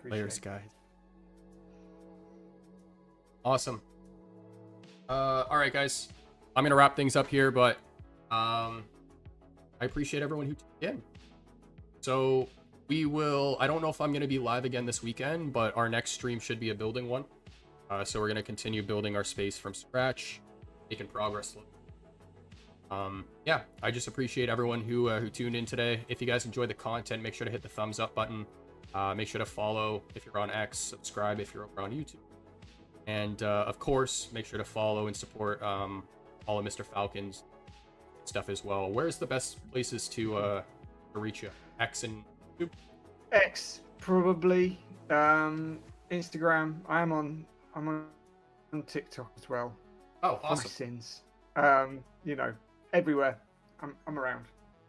Players guide. Awesome. All right, guys. I'm gonna wrap things up here, but I appreciate everyone who tuned in. So we will. I don't know if I'm gonna be live again this weekend, but our next stream should be a building one. So we're gonna continue building our space from scratch, making progress. Yeah, I just appreciate everyone who tuned in today. If you guys enjoyed the content, make sure to hit the thumbs up button. Make sure to follow if you're on X, subscribe if you're over on YouTube, and of course, make sure to follow and support all of MrFalcon's stuff as well. Where's the best places to reach you? X and YouTube? X, probably. Instagram. I'm on TikTok as well. Oh, For my awesome. sins. You know, everywhere. I'm around.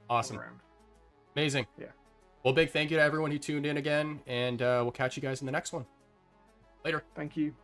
Awesome. I'm around. Amazing. Yeah. Well, big thank you to everyone who tuned in again, and we'll catch you guys in the next one. Later. Thank you.